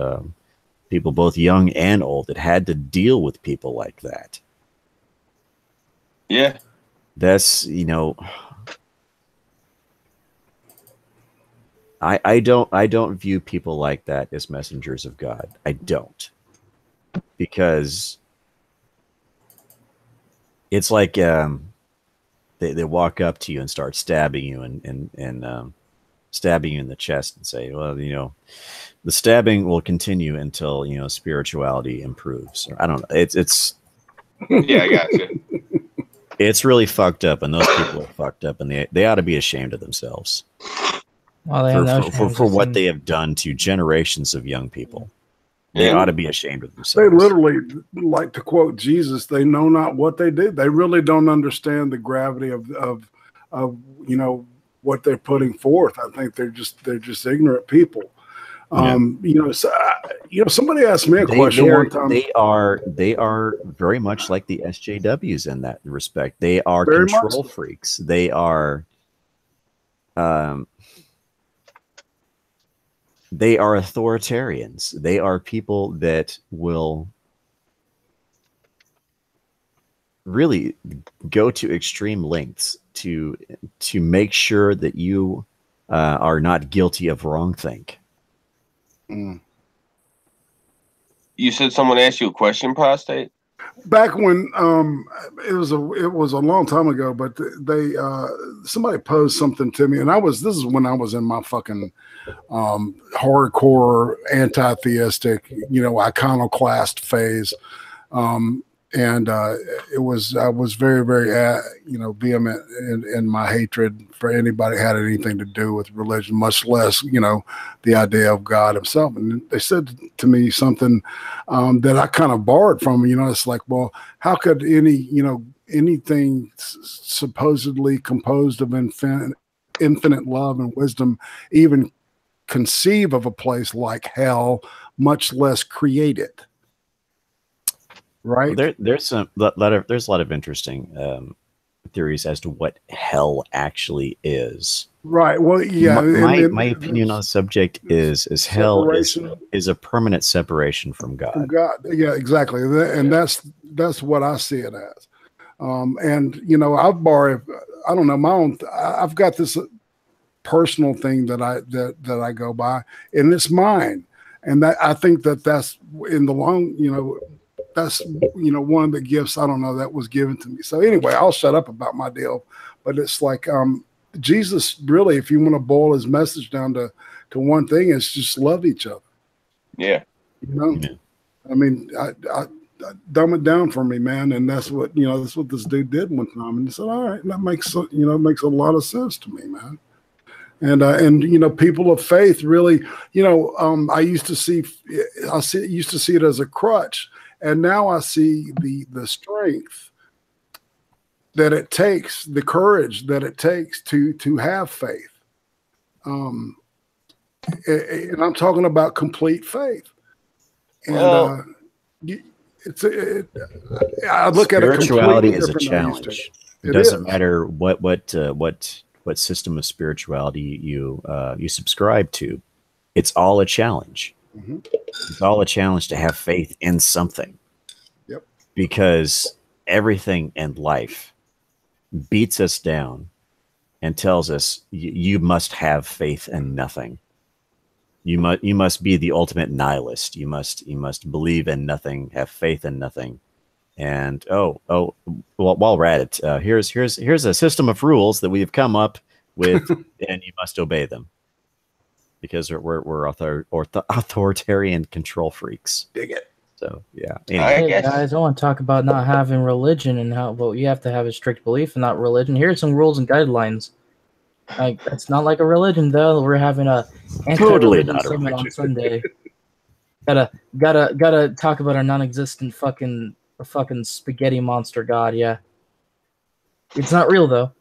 people, both young and old, that had to deal with people like that. Yeah, that's, you know, I don't view people like that as messengers of God. I don't, because it's like they walk up to you and start stabbing you and stabbing you in the chest and say, well, you know, the stabbing will continue until, you know, spirituality improves. I don't know. It's yeah, I got you. It's really fucked up, and those people are fucked up, and they ought to be ashamed of themselves for what they have done to generations of young people. They ought to be ashamed of themselves. They literally, like to quote Jesus, they know not what they did. They really don't understand the gravity of you know, what they're putting forth. I think they're just ignorant people. You know, somebody asked me a question one time. They are very much like the SJWs in that respect. They are Very control much. freaks. They are authoritarians. They are people that will really go to extreme lengths to make sure that you are not guilty of wrongthink. You said someone asked you a question, Prostate? Back when it was a long time ago, but they somebody posed something to me, and this is when I was in my fucking hardcore anti-theistic, you know, iconoclast phase. And I was very, very, you know, vehement in my hatred for anybody that had anything to do with religion, much less, you know, the idea of God himself. And they said to me something that I kind of borrowed from, you know, it's like, well, how could anything supposedly composed of infinite love and wisdom even conceive of a place like hell, much less create it? Right. Well, there's a lot of interesting theories as to what hell actually is. Right. Well, yeah. My opinion on the subject is hell is a permanent separation from God. From God. Yeah, exactly. And that's what I see it as. And you know, I've borrowed, I don't know, my own. I've got this personal thing that I go by, and it's mine. And that I think that's in the long, you know. That's, you know, one of the gifts, I don't know, that was given to me. So anyway, I'll shut up about my deal. But it's like Jesus, really, if you want to boil his message down to one thing, it's just love each other. Yeah. You know? Yeah. I mean, I dumb it down for me, man. And that's what this dude did one time. And he said, all right, that makes a lot of sense to me, man. And you know, people of faith really, you know, I used to see it as a crutch. And now I see the strength that it takes, the courage that it takes to have faith. And I'm talking about complete faith. And I look at it. Spirituality is a challenge. It doesn't matter what system of spirituality you subscribe to. It's all a challenge. Mm-hmm. It's all a challenge to have faith in something. Yep. Because everything in life beats us down and tells us you must have faith in nothing. You must be the ultimate nihilist. You must believe in nothing, have faith in nothing. And well, while we're at it, here's a system of rules that we've come up with, and you must obey them. Because we're authoritarian control freaks. Dig it. So yeah. Anyway. Hey guys, I want to talk about not having religion and how you have to have a strict belief in not religion. Here are some rules and guidelines. Like, it's not like a religion though. We're having a anti-religion summit on Sunday. Gotta talk about our non-existent fucking spaghetti monster god. Yeah, it's not real though.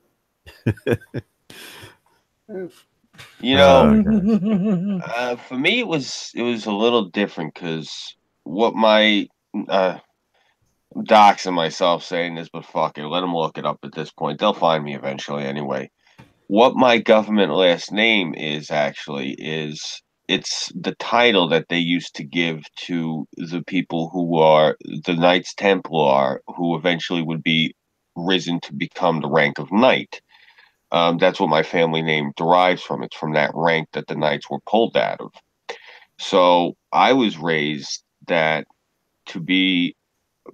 You know, Oh, for me it was a little different because what my docs and myself saying this, but fuck it, let them look it up at this point. They'll find me eventually anyway. What my government last name is actually is it's the title that they used to give to the people who are the Knights Templar, who eventually would be risen to become the rank of knight. That's what my family name derives from. It's from that rank that the knights were pulled out of. So I was raised that to be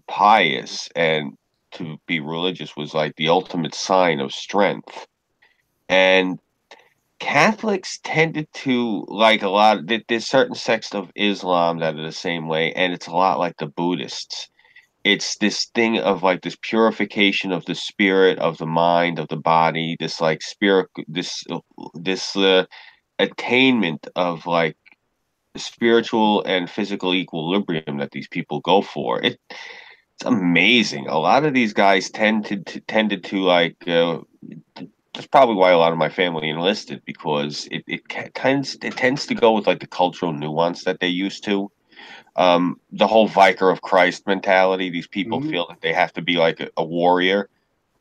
pious and to be religious was like the ultimate sign of strength. And Catholics tended to like a lot. There's certain sects of Islam that are the same way, and it's a lot like the Buddhists. It's this thing of like this purification of the spirit, of the mind, of the body. This like spirit, this attainment of like spiritual and physical equilibrium that these people go for. It's amazing. A lot of these guys tended to like. That's probably why a lot of my family enlisted because it tends to go with like the cultural nuance that they used to. The whole Vicar of Christ mentality. These people feel that they have to be like a warrior.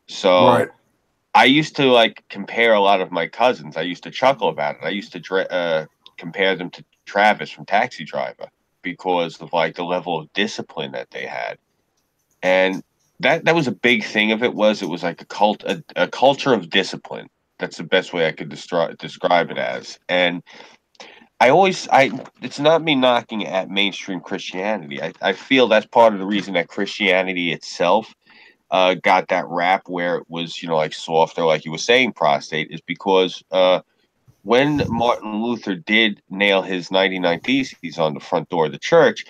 So I used to like compare a lot of my cousins. I used to chuckle about it. I used to compare them to Travis from Taxi Driver because of like the level of discipline that they had. And that was a big thing of it was like a culture of discipline. That's the best way I could describe it as. And it's not me knocking at mainstream Christianity. I feel that's part of the reason that Christianity itself got that rap where it was, like softer, like you were saying, prostate, is because when Martin Luther did nail his 99 Theses on the front door of the church,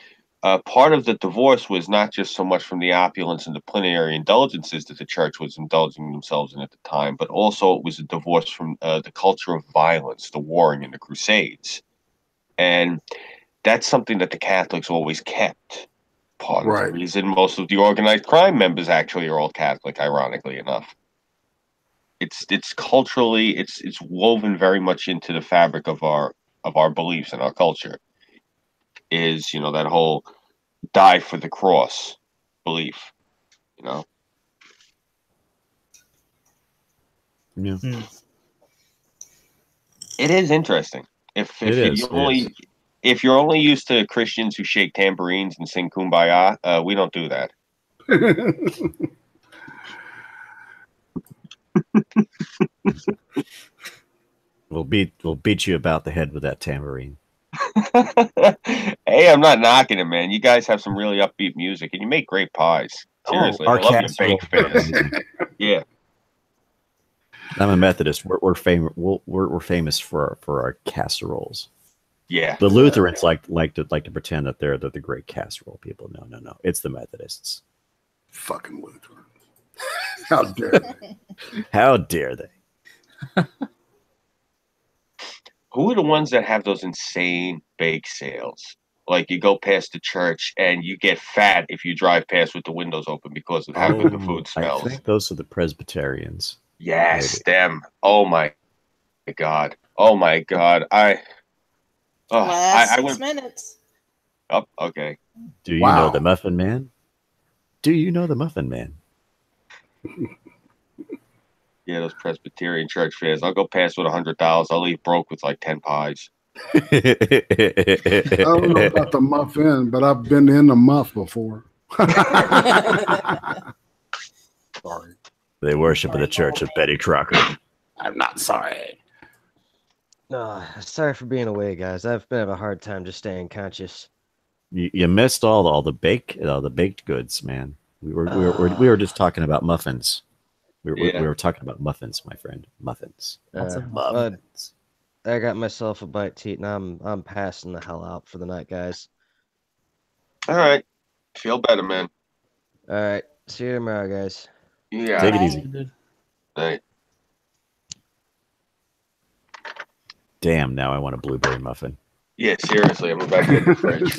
part of the divorce was not just so much from the opulence and the plenary indulgences that the church was indulging themselves in at the time, but also it was a divorce from the culture of violence, the warring and the crusades. And that's something that the Catholics always kept. Part of the reason most of the organized crime members actually are all Catholic, ironically enough. It's culturally, it's woven very much into the fabric of our beliefs and our culture. Is, that whole die for the cross belief, Yeah. It is interesting. If you're only used to Christians who shake tambourines and sing Kumbaya, we don't do that. We'll beat you about the head with that tambourine. Hey, I'm not knocking it, man. You guys have some really upbeat music, and you make great pies. Seriously, I love your baked face. Yeah. I'm a Methodist. We're famous. We're famous for our casseroles. Yeah. The Lutherans like to pretend that they're the great casserole people. No. It's the Methodists. Fucking Lutherans. How dare they? How dare they? Who are the ones that have those insane bake sales? Like you go past the church and you get fat if you drive past with the windows open because of how good the food smells. I think those are the Presbyterians. Yes, them. Oh my God. Oh my God. Last I 6 minutes. Oh, okay. Do you know the Muffin Man? Do you know the Muffin Man? Yeah, those Presbyterian church fairs. I'll go past with $100. I'll leave broke with like 10 pies. I don't know about the muffin, but I've been in the muff before. Sorry. They worship in the church of Betty Crocker. I'm not sorry. No, sorry for being away, guys. I've been having a hard time just staying conscious. You missed all the baked goods, man. We were just talking about muffins. We were talking about muffins, my friend. Muffins. Muffins. I got myself a bite to eat, and I'm passing the hell out for the night, guys. All right. Feel better, man. All right. See you tomorrow, guys. Yeah. Take it easy. Right. Damn, now I want a blueberry muffin. Yeah, seriously. I'm about to get in the fridge.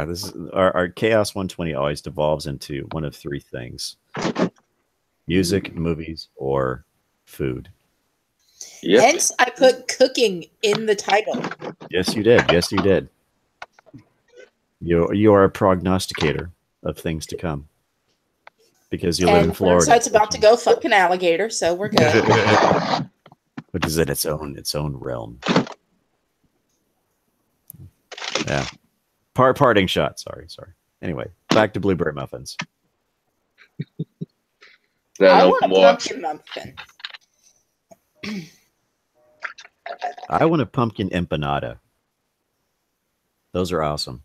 This is our Chaos 120 always devolves into one of three things. Music, movies, or food. Yep. Hence, I put cooking in the title. Yes, you did. Yes, you did. You are a prognosticator of things to come because you live in And Florida. Burnside's about to go fuck an alligator, so we're good. Which is in its own realm. Yeah. Parting shot. Sorry. Anyway, back to blueberry muffins. I want a pumpkin muffin. I want a pumpkin empanada. Those are awesome.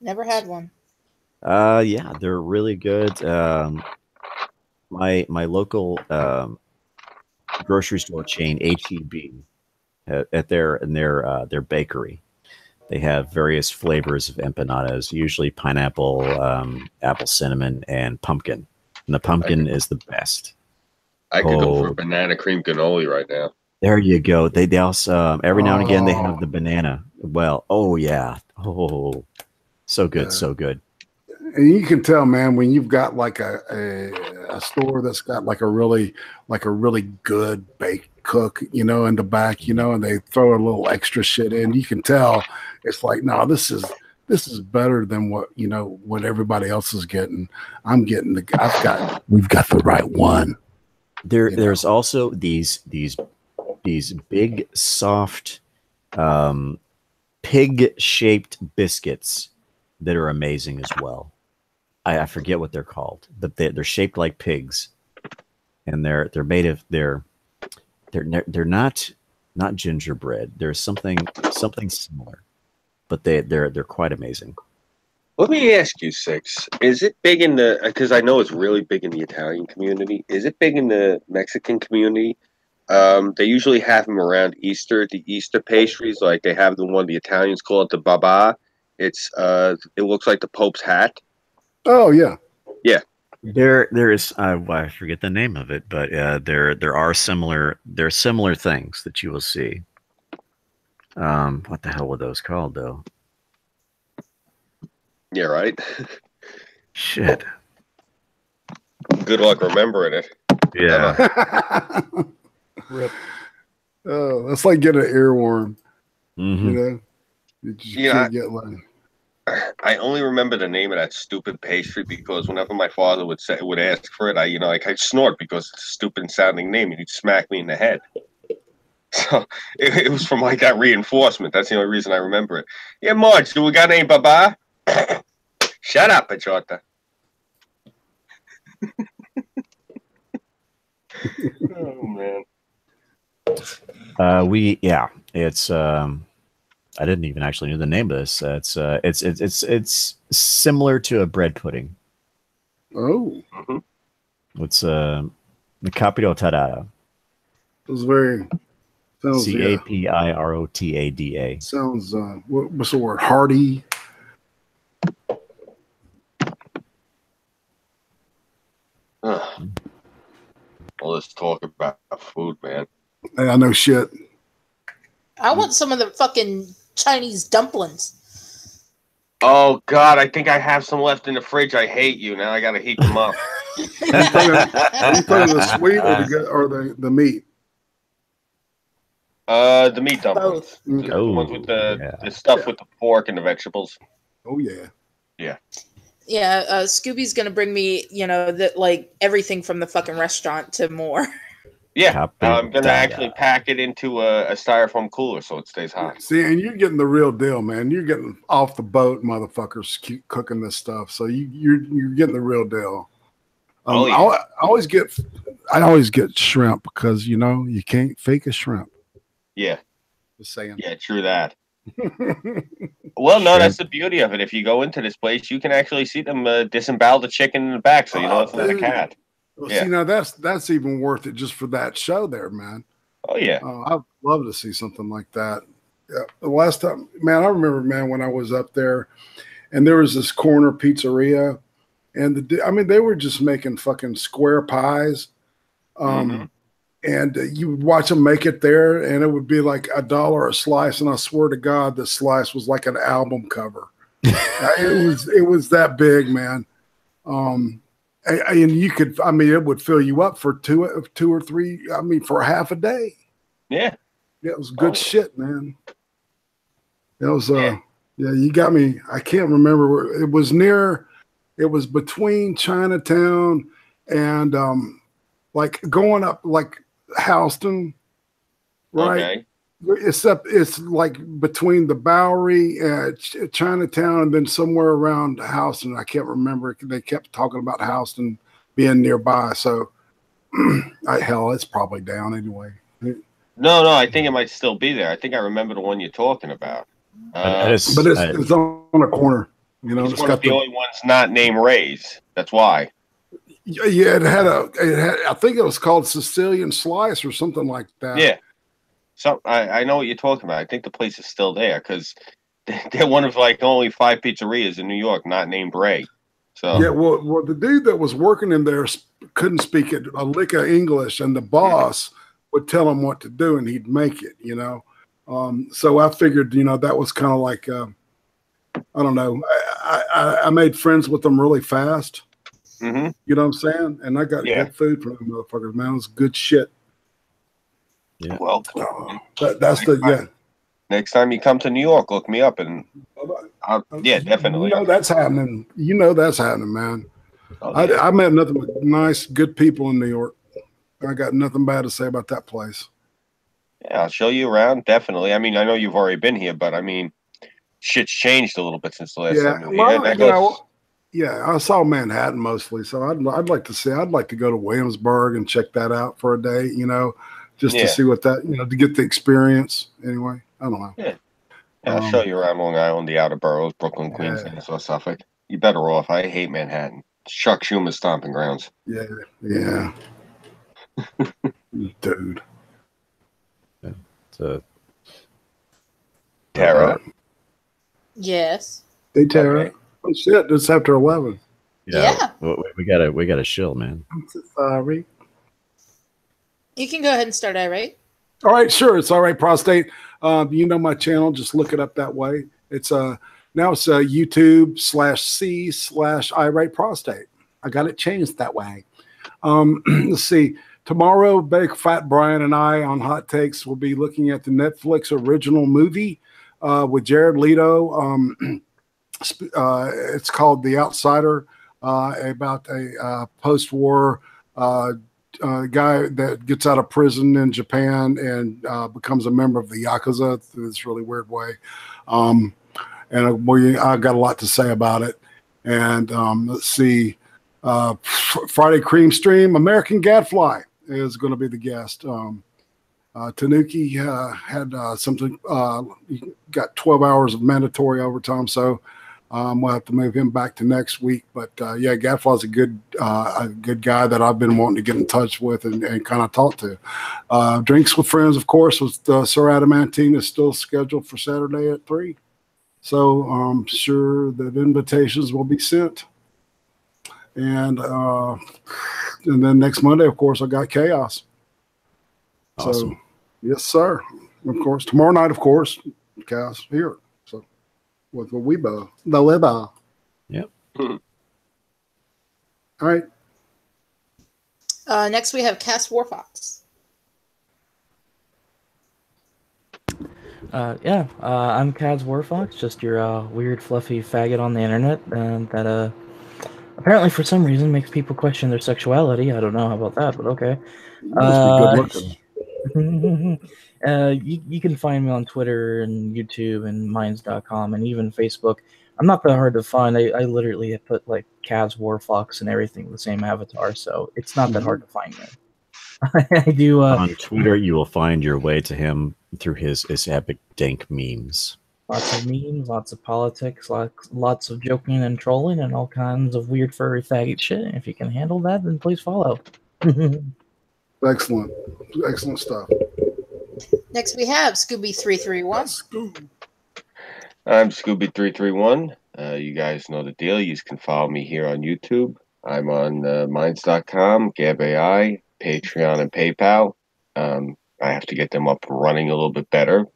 Never had one. Yeah, they're really good. My local grocery store chain, HEB, at their bakery, they have various flavors of empanadas, usually pineapple, apple cinnamon, and pumpkin. And the pumpkin is the best. I could go for a banana cream cannoli right now. There you go. They also every now and again they have the banana. Well, oh yeah. Oh, so good, so good. And you can tell, man, when you've got like a store that's got like a really good baked cook, in the back, and they throw a little extra shit in. You can tell it's like, no, this is better than what everybody else is getting. We've got the right one. There's also these big soft pig-shaped biscuits that are amazing as well. I forget what they're called, but they're shaped like pigs, and they're made of they're not gingerbread. There's something similar, but they're quite amazing. Let me ask you, Six. Is it big in the? Because I know it's really big in the Italian community. Is it big in the Mexican community? They usually have them around Easter. The Easter pastries, like they have the one the Italians call it the baba. It looks like the Pope's hat. Oh yeah, yeah. There is I forget the name of it, but there are similar things that you will see. What the hell were those called though? Yeah, right. Shit. Good luck remembering it. Yeah. Rip. Oh, that's like getting an earworm. Mm-hmm. You just can't get one. I only remember the name of that stupid pastry because whenever my father would ask for it, I'd snort because it's a stupid sounding name and he'd smack me in the head. So it was from like that reinforcement. That's the only reason I remember it. Yeah, Marge, do we got any baba? Shut up, Pachota. Oh man. It's I didn't even actually know the name of this. It's similar to a bread pudding. Oh. It's the capiro tarada. It was very CAPIROTADA. Sounds what's the word? Hearty. Well, let's talk about food, man. Hey, I know shit. I want some of the fucking Chinese dumplings. Oh God, I think I have some left in the fridge. I hate you. Now I gotta heat them up. Are you putting the sweet or the meat? The meat dumplings. Both. Okay. The ones with the stuff with the pork and the vegetables. Oh yeah. Yeah. Yeah, Scooby's gonna bring me, like everything from the fucking restaurant to more. Yeah, I'm gonna actually pack it into a styrofoam cooler so it stays hot. See, and you're getting the real deal, man. You're getting off the boat, motherfuckers, keep cooking this stuff. So you're getting the real deal. Yeah. I always get shrimp because you can't fake a shrimp. Yeah. Just saying. Yeah, true that. Well, no, that's the beauty of it. If you go into this place, you can actually see them disembowel the chicken in the back, so you know it's not a cat. Well, see, now that's even worth it just for that show there, man. Oh yeah, I'd love to see something like that. Yeah, the last time, man, I remember, man, when I was up there, and there was this corner pizzeria, and they were just making fucking square pies, and you would watch them make it there, and it would be like $1 a slice, and I swear to God, the slice was like an album cover. It was that big, man. And you could, I mean, it would fill you up for two or three. I mean, for half a day. Yeah. Yeah, it was good shit, man. It was, yeah, you got me. I can't remember where it was near. It was between Chinatown and like going up like Houston, right? Okay. Except it's like between the Bowery, Chinatown, and then somewhere around Houston. I can't remember. They kept talking about Houston being nearby. So, hell, it's probably down anyway. No, I think it might still be there. I think I remember the one you're talking about. But it's on a corner. You know, it's one of the only ones not named Ray's. That's why. Yeah, it had. I think it was called Sicilian Slice or something like that. Yeah. So I know what you're talking about. I think the place is still there because they're one of like only 5 pizzerias in New York not named Ray. So yeah, well, the dude that was working in there couldn't speak a lick of English, and the boss would tell him what to do, and he'd make it. You know, so I figured, you know, that was kind of like I don't know. I made friends with them really fast. Mm-hmm. You know what I'm saying? And I got good food from them motherfuckers. Man, it was good shit. Yeah. Well, that's next time you come to New York, look me up and yeah, definitely. You know that's happening. You know that's happening, man. Oh, yeah. I met nothing but nice, good people in New York. I got nothing bad to say about that place. Yeah, I'll show you around. Definitely. I mean, I know you've already been here, but I mean, shit's changed a little bit since the last time you were here. Yeah, I saw Manhattan mostly, so I'd like to see. I'd like to go to Williamsburg and check that out for a day. You know. Just to see what that, you know, to get the experience. Anyway, I don't know. Yeah, I'll show you around Long Island, the outer boroughs, Brooklyn, Queens, Nassau, Suffolk. You're better off. I hate Manhattan. Chuck Schumer's stomping grounds. Yeah. Dude. It's Terra. Yes. Hey, Terra. Okay. Oh shit! It's after 11. Yeah. We gotta shill, man. I'm so sorry. You can go ahead and start, Irate. All right, sure. It's all right, prostate. You know my channel. Just look it up that way. It's now it's YouTube/C/irate prostate. I got it changed that way. Let's see. Tomorrow, Big Fat Brian and I on Hot Takes will be looking at the Netflix original movie with Jared Leto. It's called The Outsider, about a post-war guy that gets out of prison in Japan and becomes a member of the Yakuza through this really weird way. And I got a lot to say about it. And let's see, Friday Cream Stream, American Gadfly is going to be the guest. Tanuki had something, got 12 hours of mandatory overtime, so we'll have to move him back to next week. But yeah, Gadfly's a good guy that I've been wanting to get in touch with and kind of talk to. Drinks with Friends, of course, with Sir Adamantine is still scheduled for Saturday at 3. So I'm sure that invitations will be sent. And then next Monday, of course, I got Chaos. Awesome. So, yes, sir. Of course, tomorrow night, of course, Chaos here. So with the Weibo. Yep. All right. Next, we have Cass Warfox. I'm Kaz Warfox, just your weird, fluffy faggot on the internet that apparently for some reason makes people question their sexuality. I don't know about that, but okay. You must be good looking. You can find me on Twitter and YouTube and Minds.com and even Facebook. I'm not that hard to find. I literally have put like Kaz Warfox and everything with the same avatar, so it's not that hard to find me. I do on Twitter. You will find your way to him through his epic dank memes. Lots of memes, lots of politics, lots of joking and trolling, and all kinds of weird furry faggot shit. If you can handle that, then please follow. Excellent stuff. Next, we have Scooby331. I'm Scooby331. You guys know the deal. You can follow me here on YouTube. I'm on Minds.com, Gab AI, Patreon, and PayPal. I have to get them up and running a little bit better.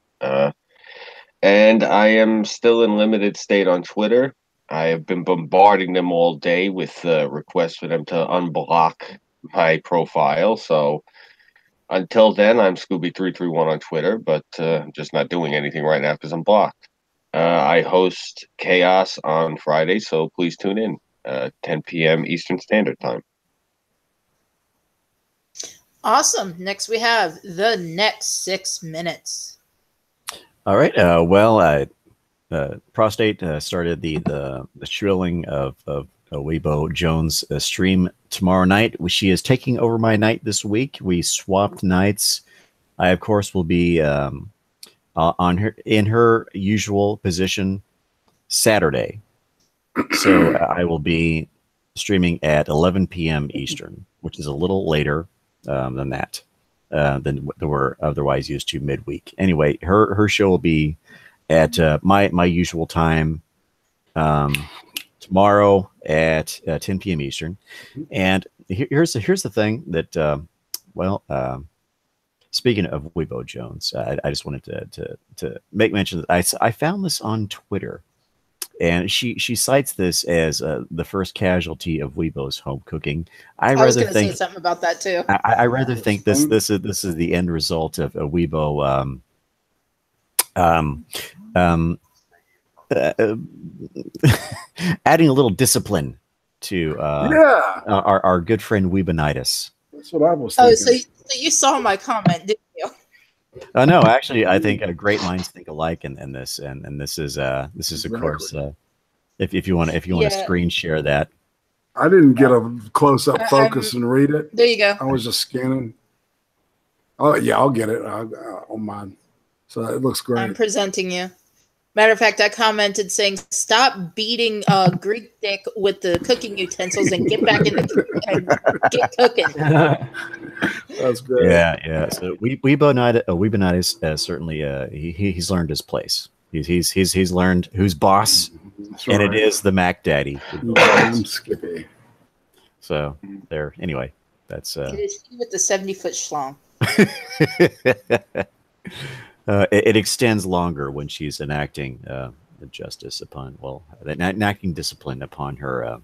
And I am still in limited state on Twitter. I have been bombarding them all day with requests for them to unblock my profile. So until then, I'm Scooby331 on Twitter, but I'm just not doing anything right now because I'm blocked. I host Chaos on Friday, so please tune in, 10 p.m. Eastern Standard Time. Awesome. Next, we have the next 6 minutes. All right. Prostate started the shrilling of Weibo Jones' stream tomorrow night. She is taking over my night this week. We swapped nights. I, of course, will be in her usual position Saturday. So I will be streaming at 11 p.m. Eastern, which is a little later than that, than we're otherwise used to midweek. Anyway, her show will be at my usual time tomorrow at 10 p.m. Eastern. And here's the thing that speaking of Weibo Jones, I just wanted to make mention that I found this on Twitter. And she cites this as the first casualty of Weibo's home cooking. I was rather going to think say something about that too. I rather think this is the end result of a Weibo adding a little discipline to our good friend Weebonitis. That's what I was thinking. Oh, so you saw my comment, didn't you? No, actually, I think great minds think alike in this, and this is of course, if you want to screen share that. I didn't get a close up focus and read it. There you go. I was just scanning. Oh yeah, I'll get it on mine. So it looks great. I'm presenting you. Matter of fact, I commented saying, "Stop beating Greek dick with the cooking utensils and get back in the and get cooking." That's great. Yeah. So Weebonitis certainly he's learned his place. He's learned who's boss, and it is the Mac Daddy. Skippy. So there. Anyway, that's it is he with the 70-foot schlong. It extends longer when she's enacting enacting discipline upon her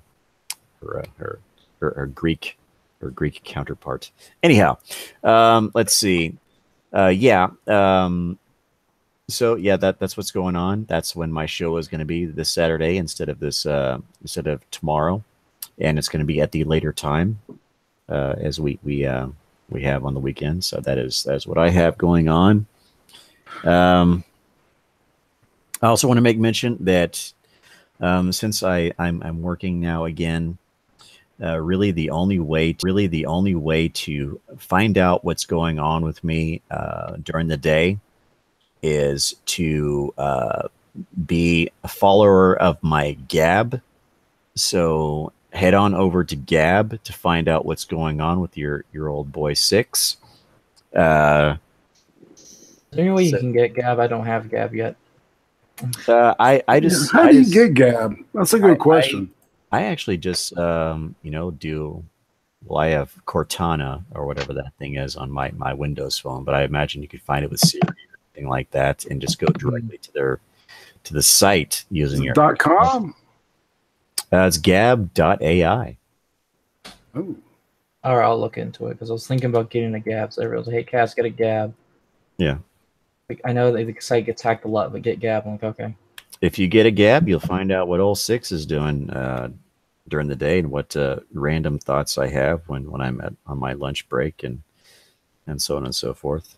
Greek counterpart. Anyhow, let's see. So yeah, that's what's going on. That's when my show is going to be this Saturday instead of tomorrow, and it's going to be at the later time as we have on the weekend. So that's what I have going on. I also want to make mention that since I'm working now again, really the only way to find out what's going on with me during the day is to be a follower of my Gab. So head on over to Gab to find out what's going on with your old boy Six. Is there any way you can get Gab? I don't have Gab yet. I just how do you get Gab? That's a good question. I actually just do. Well, I have Cortana or whatever that thing is on my Windows phone, but I imagine you could find it with Siri or anything like that, and just go directly to the site using your .com. It's gab.ai. Oh. All right, I'll look into it because I was thinking about getting a Gab. So everyone was like, "Hey, Cass, get a Gab." Yeah. Like, I know that the site gets hacked a lot, but get Gab. I'm like, okay. If you get a Gab, you'll find out what old Six is doing during the day and what random thoughts I have when I'm on my lunch break and so on and so forth.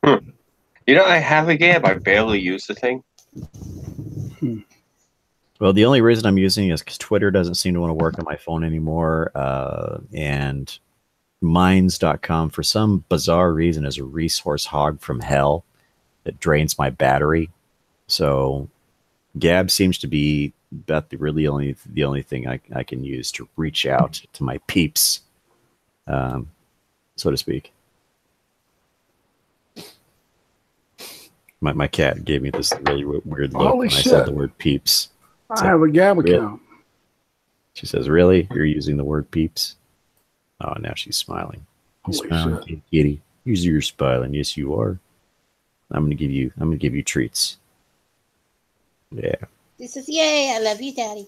You know, I have a Gab. I barely use the thing. Well, the only reason I'm using it is because Twitter doesn't seem to want to work on my phone anymore, and Minds.com, for some bizarre reason, is a resource hog from hell that drains my battery. So Gab seems to be about the only thing I can use to reach out to my peeps, so to speak. My cat gave me this really weird look Holy when shit. I said the word peeps. I have a Gab account. She says, "Really? You're using the word peeps?" Oh, now she's smiling. You're Holy smiling, shit. kitty. Usually you're smiling. Yes, you are. I'm gonna give you treats. Yeah. This is yay. I love you, Daddy.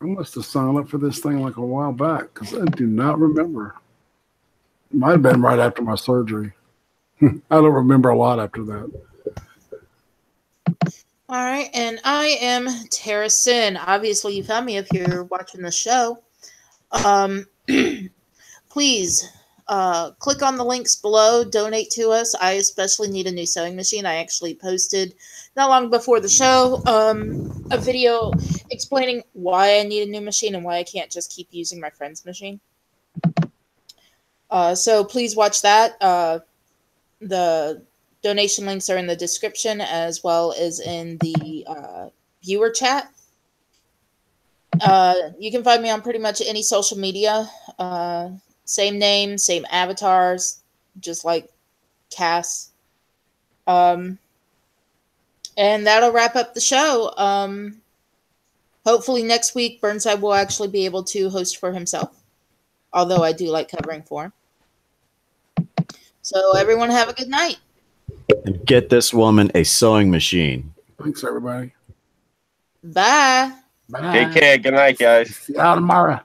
I must have signed up for this thing like a while back because I do not remember. It might have been right after my surgery. I don't remember a lot after that. All right, and I am Terra Synn. Obviously, you found me if you're watching the show. Please click on the links below. Donate to us. I especially need a new sewing machine. I actually posted not long before the show a video explaining why I need a new machine and why I can't just keep using my friend's machine. So please watch that. The donation links are in the description as well as in the viewer chat. You can find me on pretty much any social media. Same name, same avatars, just like Cass. And that'll wrap up the show. Hopefully next week, Burnside will actually be able to host for himself. Although I do like covering for him. So everyone have a good night. And get this woman a sewing machine. Thanks, everybody. Bye. Bye. Take care. Good night, guys. See y'all tomorrow.